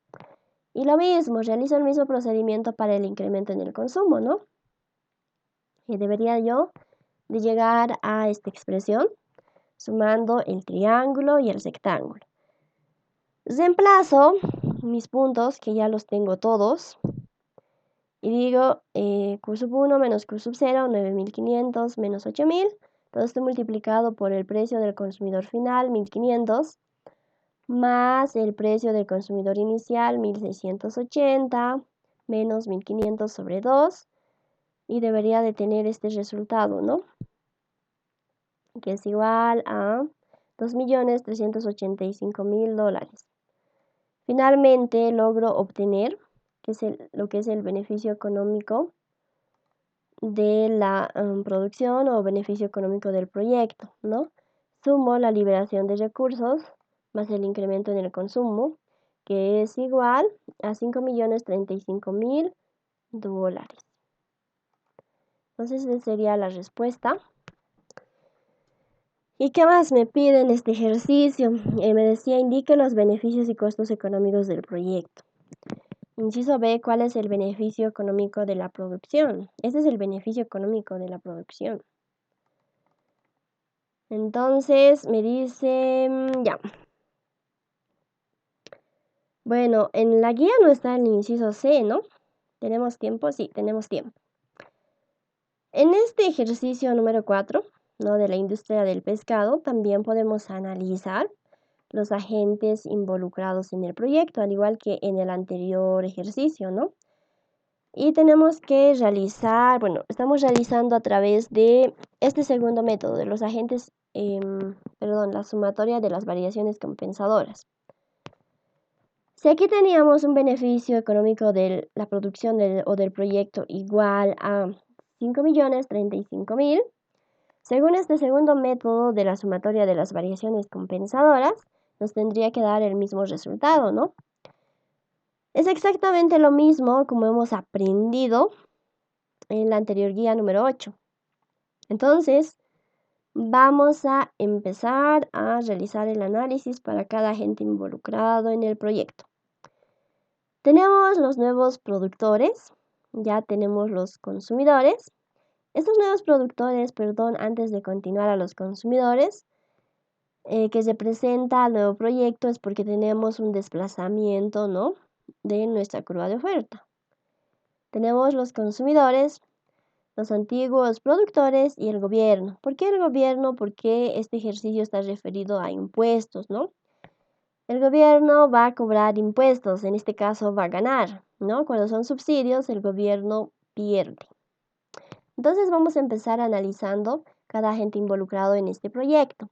Y lo mismo, realizo el mismo procedimiento para el incremento en el consumo, ¿no? Y debería yo de llegar a esta expresión sumando el triángulo y el rectángulo. Reemplazo mis puntos, que ya los tengo todos, y digo Q sub 1 menos Q sub 0, 9.500 menos 8.000. Todo esto multiplicado por el precio del consumidor final, 1.500, más el precio del consumidor inicial, 1.680, menos 1.500 sobre 2. Y debería de tener este resultado, ¿no? Que es igual a $2.385.000. Finalmente logro obtener lo que es el beneficio económico de la producción o beneficio económico del proyecto, ¿no? Sumo la liberación de recursos más el incremento en el consumo, que es igual a $5.035.000. Entonces esa sería la respuesta. ¿Y qué más me pide en este ejercicio? Me decía, indique los beneficios y costos económicos del proyecto. Inciso B, ¿cuál es el beneficio económico de la producción? Ese es el beneficio económico de la producción. Entonces me dice, ya. Bueno, en la guía no está el inciso C, ¿no? ¿Tenemos tiempo? Sí, tenemos tiempo. En este ejercicio número 4, ¿no? De la industria del pescado, también podemos analizar los agentes involucrados en el proyecto, al igual que en el anterior ejercicio, ¿no? Y tenemos que realizar, bueno, estamos realizando a través de este segundo método de los agentes, la sumatoria de las variaciones compensadoras. Si aquí teníamos un beneficio económico de la producción o del proyecto igual a 5.035.000, según este segundo método de la sumatoria de las variaciones compensadoras, nos tendría que dar el mismo resultado, ¿no? Es exactamente lo mismo como hemos aprendido en la anterior guía número 8. Entonces, vamos a empezar a realizar el análisis para cada agente involucrado en el proyecto. Tenemos los nuevos productores, ya tenemos los consumidores. Estos nuevos productores, antes de continuar a los consumidores, que se presenta al nuevo proyecto es porque tenemos un desplazamiento, ¿no?, de nuestra curva de oferta. Tenemos los consumidores, los antiguos productores y el gobierno. ¿Por qué el gobierno? Porque este ejercicio está referido a impuestos, ¿no? El gobierno va a cobrar impuestos, en este caso va a ganar, ¿no? Cuando son subsidios, el gobierno pierde. Entonces vamos a empezar analizando cada agente involucrado en este proyecto.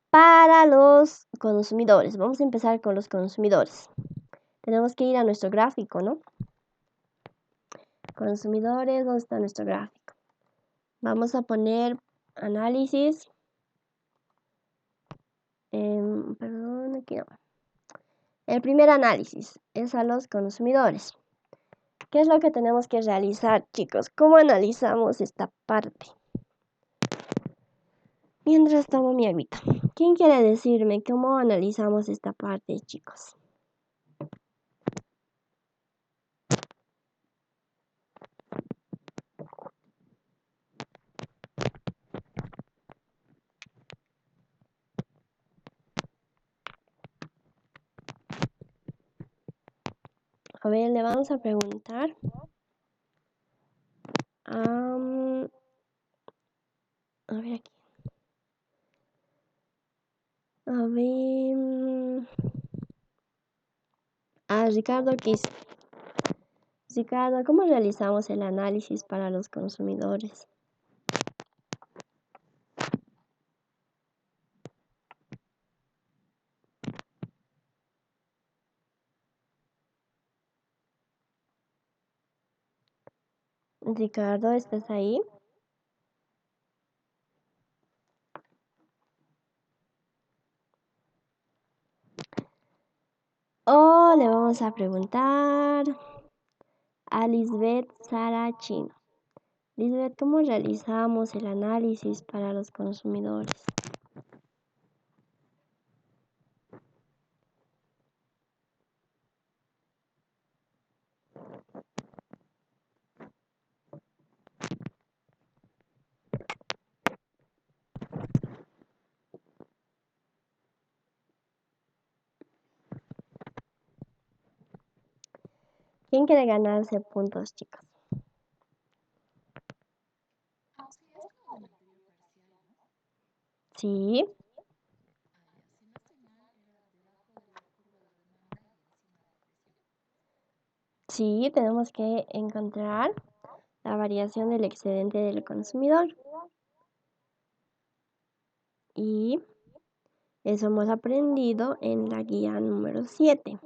Para los consumidores, vamos a empezar con los consumidores. Tenemos que ir a nuestro gráfico, ¿no? Consumidores, ¿dónde está nuestro gráfico? Vamos a poner análisis. Perdón, aquí no. El primer análisis es a los consumidores. ¿Qué es lo que tenemos que realizar, chicos? ¿Cómo analizamos esta parte? Mientras tomo mi agüita. ¿Quién quiere decirme cómo analizamos esta parte, chicos? A ver, le vamos a preguntar. A ver aquí. A ver. Ricardo Kiss. Ricardo, ¿cómo realizamos el análisis para los consumidores? Ricardo, ¿estás ahí? O le vamos a preguntar a Lisbeth Sarachino. Lisbeth, ¿cómo realizamos el análisis para los consumidores? ¿Quién quiere ganarse puntos, chicos? Sí. Sí, tenemos que encontrar la variación del excedente del consumidor. Y eso hemos aprendido en la guía número 7.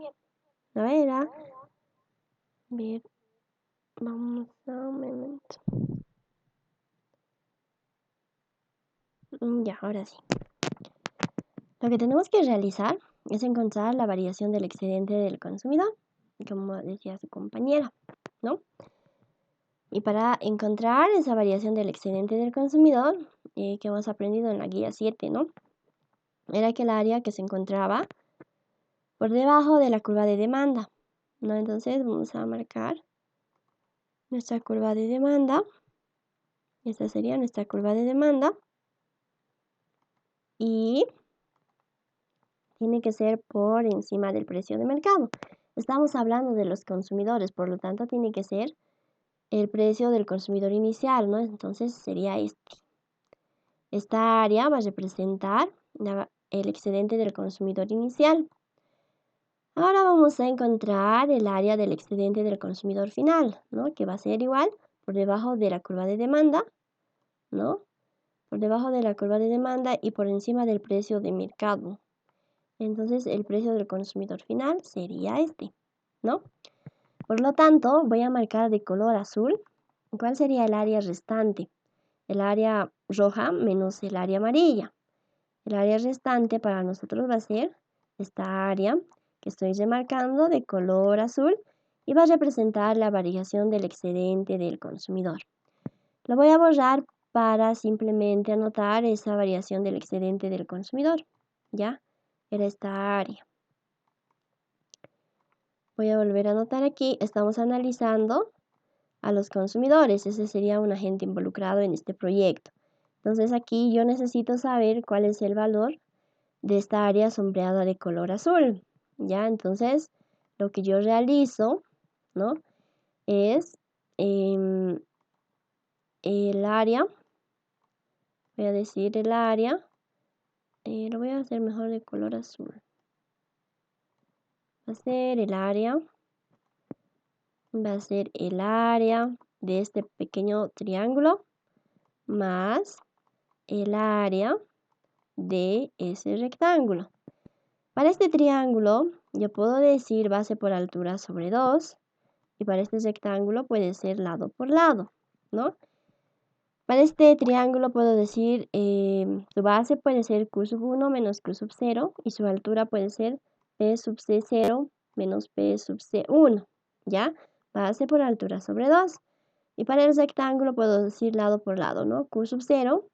¿No era? Ver, vamos a un momento. Ya, ahora sí. Lo que tenemos que realizar es encontrar la variación del excedente del consumidor, como decía su compañera, ¿no? Y para encontrar esa variación del excedente del consumidor, que hemos aprendido en la guía 7, ¿no?, era aquel área que se encontraba por debajo de la curva de demanda, ¿no? Entonces vamos a marcar nuestra curva de demanda. Esta sería nuestra curva de demanda. Y tiene que ser por encima del precio de mercado. Estamos hablando de los consumidores, por lo tanto tiene que ser el precio del consumidor inicial, ¿no? Entonces sería este. Esta área va a representar el excedente del consumidor inicial. Ahora vamos a encontrar el área del excedente del consumidor final, ¿no?, que va a ser igual por debajo de la curva de demanda, ¿no?, por debajo de la curva de demanda y por encima del precio de mercado. Entonces el precio del consumidor final sería este, ¿no? Por lo tanto, voy a marcar de color azul cuál sería el área restante. El área roja menos el área amarilla. El área restante para nosotros va a ser esta área que estoy remarcando de color azul y va a representar la variación del excedente del consumidor. Lo voy a borrar para simplemente anotar esa variación del excedente del consumidor. ¿Ya? Era esta área. Voy a volver a anotar aquí. Estamos analizando a los consumidores. Ese sería un agente involucrado en este proyecto. Entonces aquí yo necesito saber cuál es el valor de esta área sombreada de color azul. ¿Ya? Entonces lo que yo realizo, ¿no? Es el área. Voy a decir el área. Lo voy a hacer mejor de color azul. Va a ser el área. Va a ser el área de este pequeño triángulo más el área de ese rectángulo. Para este triángulo yo puedo decir base por altura sobre 2 y para este rectángulo puede ser lado por lado, ¿no? Para este triángulo puedo decir su base puede ser Q sub 1 menos Q sub 0 y su altura puede ser P sub C0 menos P sub C1, ¿ya? Base por altura sobre 2. Y para el rectángulo puedo decir lado por lado, ¿no? Q sub 0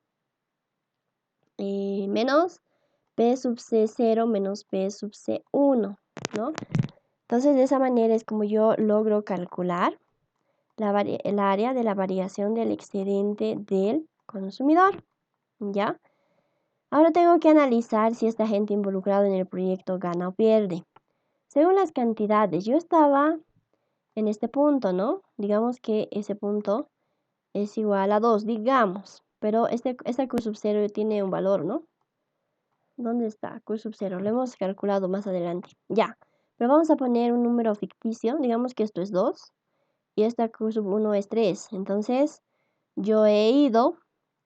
menos P sub C0 menos P sub C1, ¿no? Entonces de esa manera es como yo logro calcular el área de la variación del excedente del consumidor, ¿ya? Ahora tengo que analizar si este agente involucrado en el proyecto gana o pierde. Según las cantidades, yo estaba en este punto, ¿no? Digamos que ese punto es igual a 2, digamos. Pero este Q sub 0 tiene un valor, ¿no? ¿Dónde está Q sub 0? Lo hemos calculado más adelante. Ya. Pero vamos a poner un número ficticio. Digamos que esto es 2. Y esta Q sub 1 es 3. Entonces, yo he ido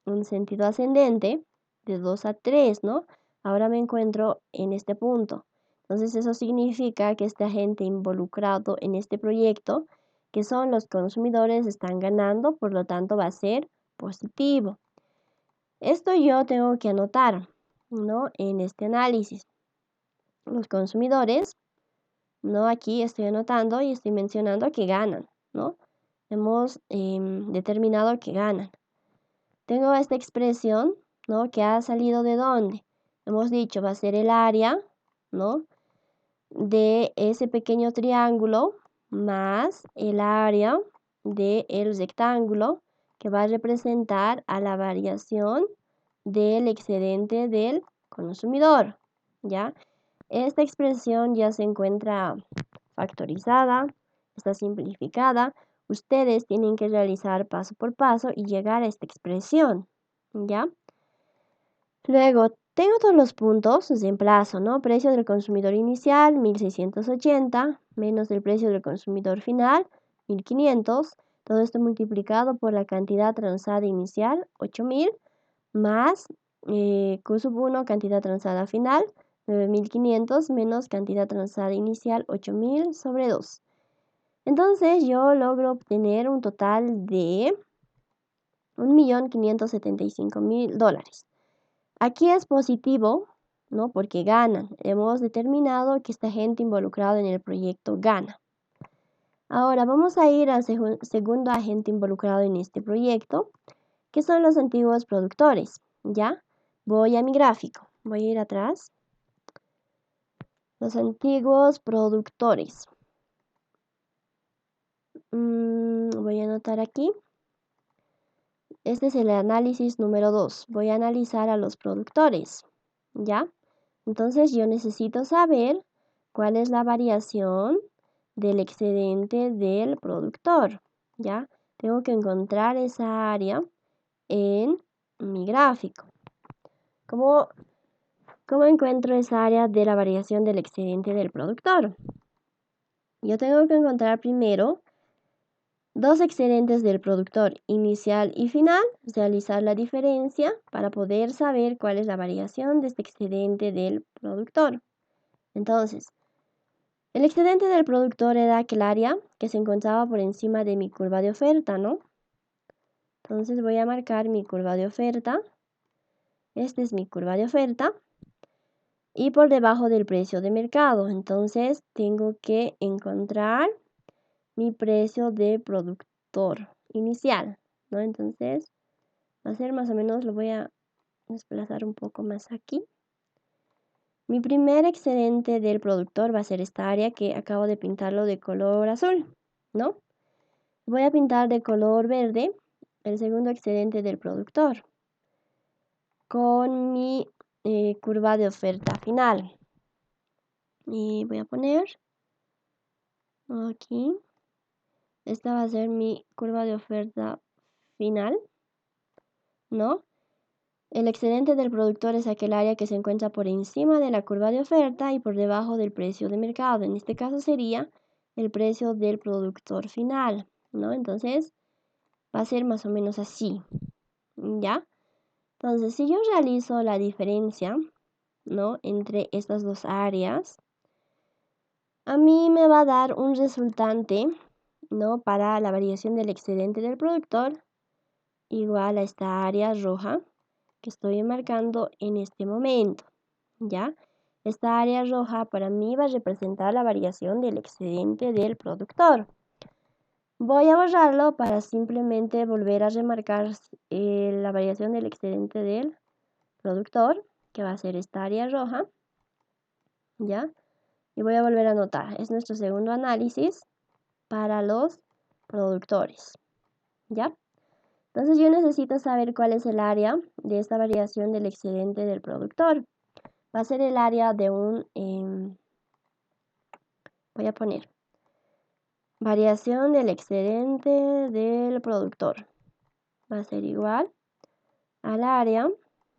en sentido ascendente de 2 a 3, ¿no? Ahora me encuentro en este punto. Entonces, eso significa que este agente involucrado en este proyecto, que son los consumidores, están ganando, por lo tanto va a ser positivo. Esto yo tengo que anotar, ¿no? En este análisis. Los consumidores, ¿no? Aquí estoy anotando y estoy mencionando que ganan, ¿no? Hemos determinado que ganan. Tengo esta expresión, ¿no? Que ha salido de dónde. Hemos dicho va a ser el área, ¿no? De ese pequeño triángulo más el área del rectángulo que va a representar a la variación del excedente del consumidor, ¿ya? Esta expresión ya se encuentra factorizada, está simplificada. Ustedes tienen que realizar paso por paso y llegar a esta expresión, ¿ya? Luego, tengo todos los puntos, reemplazo, ¿no? Precio del consumidor inicial, 1.680, menos el precio del consumidor final, 1.500. Todo esto multiplicado por la cantidad transada inicial, 8.000, más Q sub 1, cantidad transada final, 9.500, menos cantidad transada inicial, 8.000 sobre 2. Entonces yo logro obtener un total de $1.575.000. Aquí es positivo, ¿no? Porque ganan. Hemos determinado que esta gente involucrada en el proyecto gana. Ahora vamos a ir al segundo agente involucrado en este proyecto, que son los antiguos productores, ¿ya? Voy a mi gráfico, voy a ir atrás. Los antiguos productores. Voy a anotar aquí. Este es el análisis número 2. Voy a analizar a los productores, ¿ya? Entonces yo necesito saber cuál es la variación del excedente del productor, ¿ya? Tengo que encontrar esa área en mi gráfico. ¿Cómo encuentro esa área de la variación del excedente del productor? Yo tengo que encontrar primero dos excedentes del productor inicial y final, realizar la diferencia para poder saber cuál es la variación de este excedente del productor. Entonces, el excedente del productor era aquel área que se encontraba por encima de mi curva de oferta, ¿no? Entonces voy a marcar mi curva de oferta. Esta es mi curva de oferta. y por debajo del precio de mercado. Entonces tengo que encontrar mi precio de productor inicial, ¿no? Entonces va a ser más o menos, lo voy a desplazar un poco más aquí. Mi primer excedente del productor va a ser esta área que acabo de pintarlo de color azul, ¿no? Voy a pintar de color verde el segundo excedente del productor con mi curva de oferta final. Y voy a poner aquí, esta va a ser mi curva de oferta final, ¿no? El excedente del productor es aquel área que se encuentra por encima de la curva de oferta y por debajo del precio de mercado. En este caso sería el precio del productor final, ¿no? Entonces va a ser más o menos así, ¿ya? Entonces, si yo realizo la diferencia, ¿no?, entre estas dos áreas, a mí me va a dar un resultante, ¿no?, para la variación del excedente del productor igual a esta área roja que estoy marcando en este momento, ¿ya? Esta área roja para mí va a representar la variación del excedente del productor. Voy a borrarlo para simplemente volver a remarcar la variación del excedente del productor, que va a ser esta área roja, ¿ya? Y voy a volver a anotar, es nuestro segundo análisis para los productores, ¿ya? Entonces yo necesito saber cuál es el área de esta variación del excedente del productor. Va a ser el área de un, voy a poner, variación del excedente del productor. Va a ser igual al área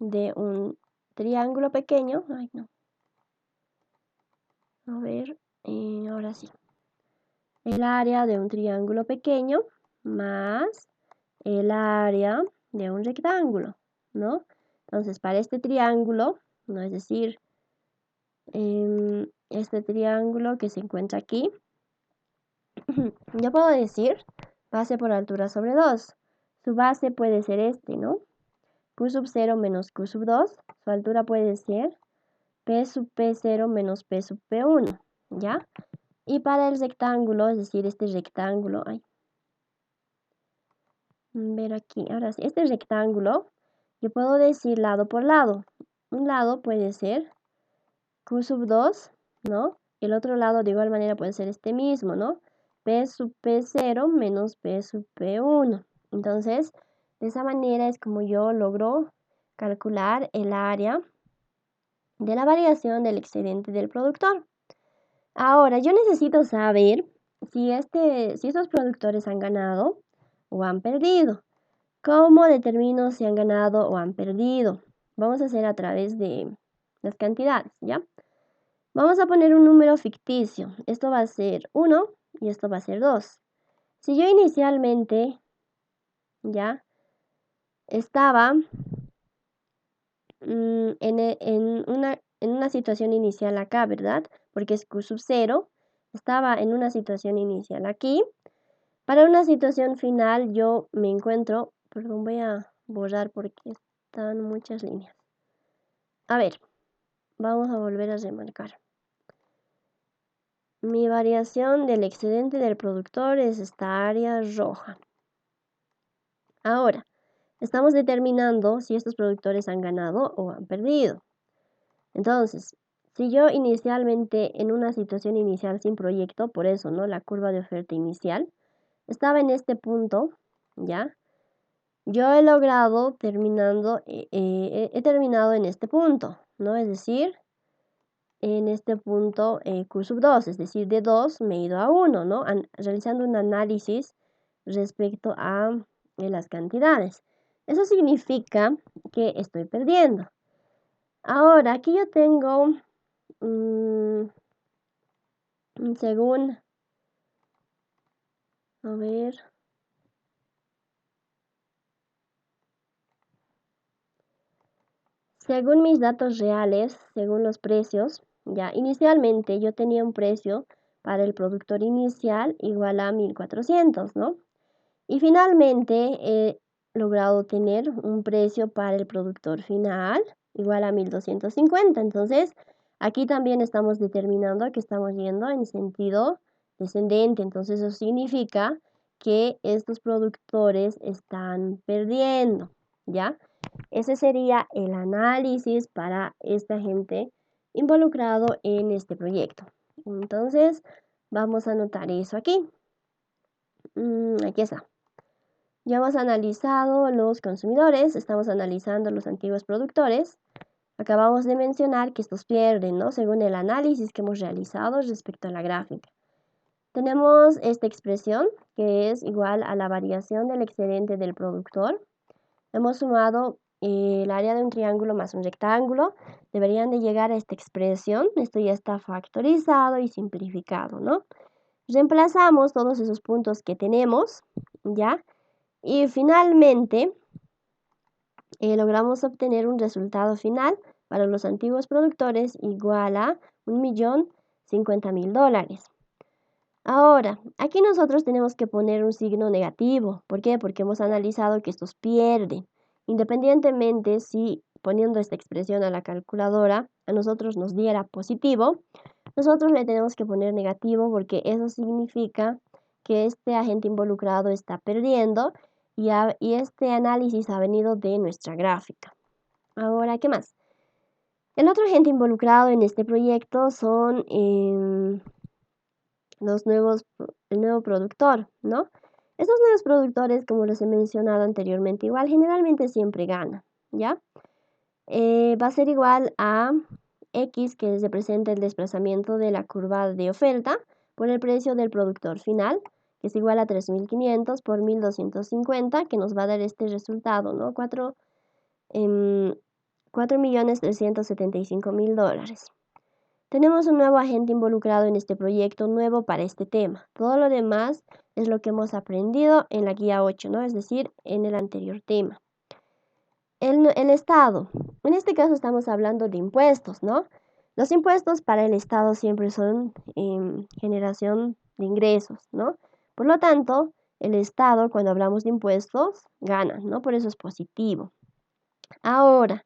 de un triángulo pequeño. Ay, no. A ver, ahora sí. El área de un triángulo pequeño más el área de un rectángulo, ¿no? Entonces, para este triángulo, ¿no? Es decir, este triángulo que se encuentra aquí, yo puedo decir base por altura sobre 2. Su base puede ser este, ¿no? Q sub 0 menos Q sub 2. Su altura puede ser P sub P0 menos P sub P1, ¿ya? Y para el rectángulo, es decir, este rectángulo, ver aquí, ahora sí, este rectángulo, yo puedo decir lado por lado. Un lado puede ser Q sub 2, ¿no? El otro lado de igual manera puede ser este mismo, ¿no? P sub P0 menos P sub P1. Entonces, de esa manera es como yo logro calcular el área de la variación del excedente del productor. Ahora, yo necesito saber si estos productores han ganado o han perdido. ¿Cómo determino si han ganado o han perdido? Vamos a hacer a través de las cantidades, ¿ya? Vamos a poner un número ficticio. Esto va a ser 1 y esto va a ser 2. Si yo inicialmente, ¿ya?, estaba en una situación inicial acá, ¿verdad? Porque es Q sub 0. Estaba en una situación inicial aquí. Para una situación final yo me encuentro, perdón, voy a borrar porque están muchas líneas. A ver, vamos a volver a remarcar. Mi variación del excedente del productor es esta área roja. Ahora, estamos determinando si estos productores han ganado o han perdido. Entonces, si yo inicialmente en una situación inicial sin proyecto, por eso, ¿no?, la curva de oferta inicial, estaba en este punto, ¿ya? Yo he logrado he terminado en este punto, ¿no? Es decir, en este punto Q sub 2, es decir, de 2 me he ido a 1, ¿no? Realizando un análisis respecto a las cantidades. Eso significa que estoy perdiendo. Ahora, aquí yo tengo, según, a ver, según mis datos reales, según los precios, ya inicialmente yo tenía un precio para el productor inicial igual a 1400, ¿no? Y finalmente he logrado tener un precio para el productor final igual a 1250. Entonces, Aquí también estamos determinando que estamos yendo en sentido descendente, entonces eso significa que estos productores están perdiendo, ¿ya? Ese sería el análisis para esta gente involucrado en este proyecto. Entonces, vamos a anotar eso aquí. Aquí está. Ya hemos analizado los consumidores, estamos analizando los antiguos productores. Acabamos de mencionar que estos pierden, ¿no? Según el análisis que hemos realizado respecto a la gráfica. Tenemos esta expresión que es igual a la variación del excedente del productor. Hemos sumado el área de un triángulo más un rectángulo. Deberían de llegar a esta expresión. Esto ya está factorizado y simplificado, ¿no? Reemplazamos todos esos puntos que tenemos, ¿ya? Y finalmente logramos obtener un resultado final para los antiguos productores igual a $1.050.000. Ahora, aquí nosotros tenemos que poner un signo negativo. ¿Por qué? Porque hemos analizado que estos pierden. Independientemente si poniendo esta expresión a la calculadora a nosotros nos diera positivo, nosotros le tenemos que poner negativo porque eso significa que este agente involucrado está perdiendo y este análisis ha venido de nuestra gráfica. Ahora, ¿qué más? El otro agente involucrado en este proyecto son el nuevo productor, ¿no? Estos nuevos productores, como les he mencionado anteriormente, igual generalmente siempre ganan, ¿ya? Va a ser igual a X, que representa el desplazamiento de la curva de oferta por el precio del productor final, que es igual a 3.500 por 1.250, que nos va a dar este resultado, ¿no? $4.375.000. Tenemos un nuevo agente involucrado en este proyecto nuevo para este tema. Todo lo demás es lo que hemos aprendido en la guía 8, ¿no? Es decir, en el anterior tema. El Estado. En este caso estamos hablando de impuestos, ¿no? Los impuestos para el Estado siempre son generación de ingresos, ¿no? Por lo tanto, el Estado, cuando hablamos de impuestos, gana, ¿no? Por eso es positivo. Ahora,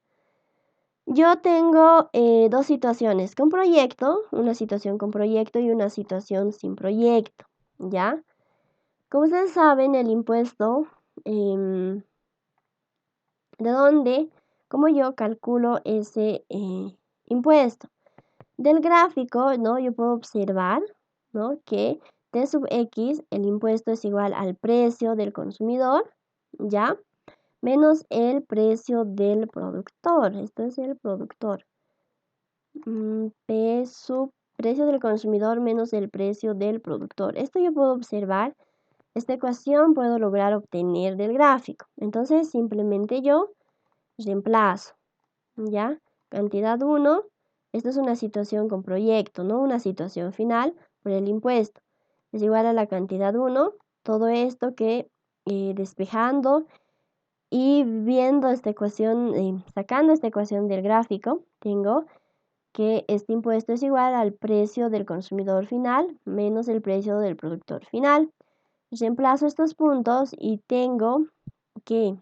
yo tengo dos situaciones con proyecto, una situación con proyecto y una situación sin proyecto, ¿ya? Como ustedes saben, el impuesto, ¿de dónde? ¿Cómo yo calculo ese impuesto? Del gráfico, ¿no? Yo puedo observar, ¿no? Que T sub X, el impuesto es igual al precio del consumidor, ¿ya? Menos el precio del productor. Esto es el productor. P sub precio del consumidor menos el precio del productor. Esto yo puedo observar. Esta ecuación puedo lograr obtener del gráfico. Entonces simplemente yo reemplazo, ¿ya? Cantidad 1. Esto es una situación con proyecto, ¿no? Una situación final por el impuesto. Es igual a la cantidad 1. Todo esto que despejando y viendo esta ecuación, sacando esta ecuación del gráfico, tengo que este impuesto es igual al precio del consumidor final menos el precio del productor final. Reemplazo estos puntos y tengo que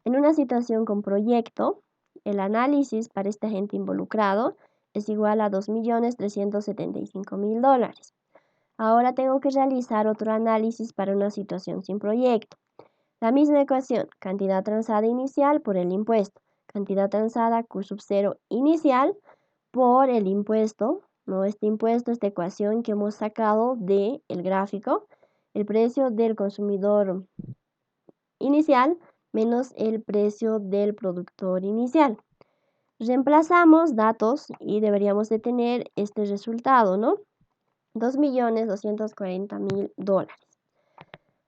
en una situación con proyecto, el análisis para este agente involucrado es igual a $2.375.000. Ahora tengo que realizar otro análisis para una situación sin proyecto. La misma ecuación, cantidad transada inicial por el impuesto, cantidad transada Q sub 0 inicial por el impuesto, ¿no? Este impuesto, esta ecuación que hemos sacado del gráfico, el precio del consumidor inicial menos el precio del productor inicial. Reemplazamos datos y deberíamos de tener este resultado, ¿no? $2.240.000.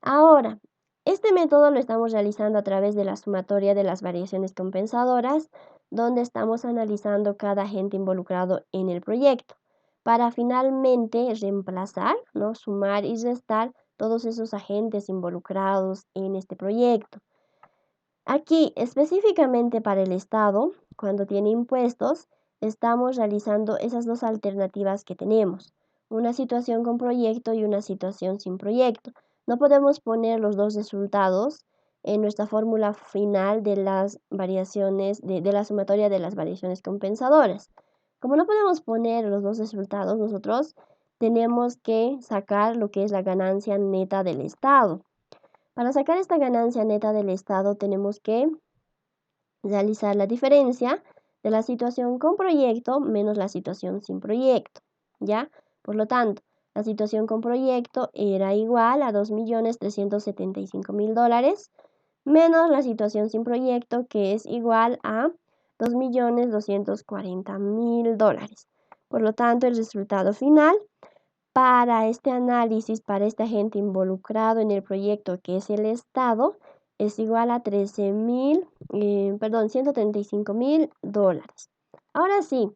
Ahora, este método lo estamos realizando a través de la sumatoria de las variaciones compensadoras, donde estamos analizando cada agente involucrado en el proyecto, para finalmente reemplazar, ¿no? Sumar y restar todos esos agentes involucrados en este proyecto. Aquí, específicamente para el Estado, cuando tiene impuestos, estamos realizando esas dos alternativas que tenemos, una situación con proyecto y una situación sin proyecto. No podemos poner los dos resultados en nuestra fórmula final de las variaciones, de la sumatoria de las variaciones compensadoras. Como no podemos poner los dos resultados, nosotros tenemos que sacar lo que es la ganancia neta del estado. Para sacar esta ganancia neta del estado tenemos que realizar la diferencia de la situación con proyecto menos la situación sin proyecto, ¿ya? Por lo tanto, la situación con proyecto era igual a $2.375.000 menos la situación sin proyecto, que es igual a $2.240.000. Por lo tanto, el resultado final para este análisis, para este agente involucrado en el proyecto, que es el Estado, es igual a $135.000. Ahora sí,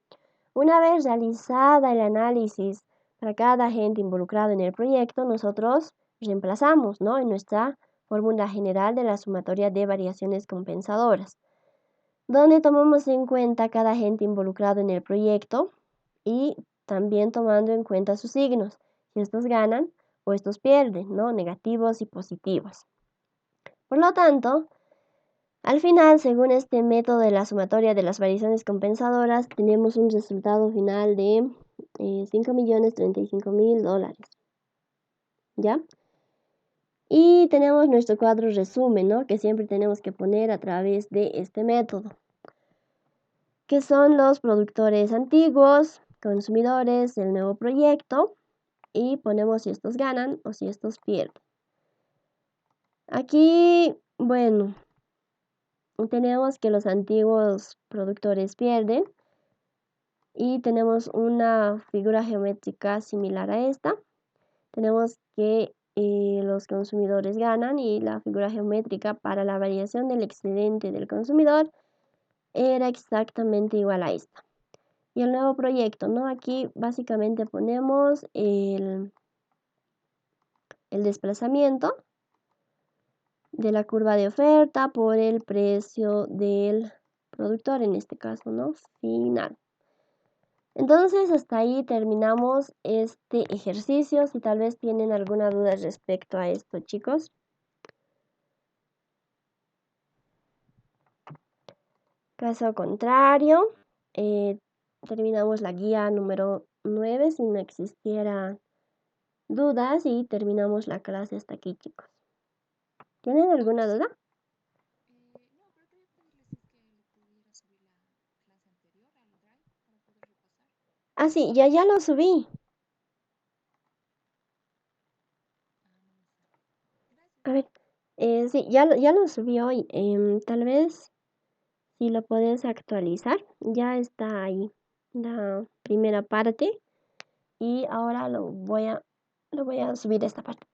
una vez realizada el análisis para cada agente involucrado en el proyecto, nosotros reemplazamos, ¿no?, en nuestra fórmula general de la sumatoria de variaciones compensadoras, donde tomamos en cuenta cada agente involucrado en el proyecto y también tomando en cuenta sus signos, si estos ganan o estos pierden, ¿no?, negativos y positivos. Por lo tanto, al final, según este método de la sumatoria de las variaciones compensadoras, tenemos un resultado final de $5.035.000, ¿ya? Y tenemos nuestro cuadro resumen, ¿no?, que siempre tenemos que poner a través de este método, que son los productores antiguos, consumidores del nuevo proyecto, y ponemos si estos ganan o si estos pierden. Aquí, bueno, tenemos que los antiguos productores pierden y tenemos una figura geométrica similar a esta. Tenemos que los consumidores ganan y la figura geométrica para la variación del excedente del consumidor era exactamente igual a esta. Y el nuevo proyecto, ¿no? Aquí básicamente ponemos el desplazamiento de la curva de oferta por el precio del productor, en este caso, ¿no?, final. Entonces, hasta ahí terminamos este ejercicio. Si tal vez tienen alguna duda respecto a esto, chicos. Caso contrario, terminamos la guía número 9 si no existieran dudas y terminamos la clase hasta aquí, chicos. ¿Tienen alguna duda? No, pero quería pedirles si es que le pudiera subir la clase anterior al Drive para poder repasar. Ah, sí, ya lo subí. Ah, no me sale. Gracias. A ver, sí, ya lo subí hoy. Tal vez si lo puedes actualizar, ya está ahí la primera parte y ahora lo voy a subir esta parte.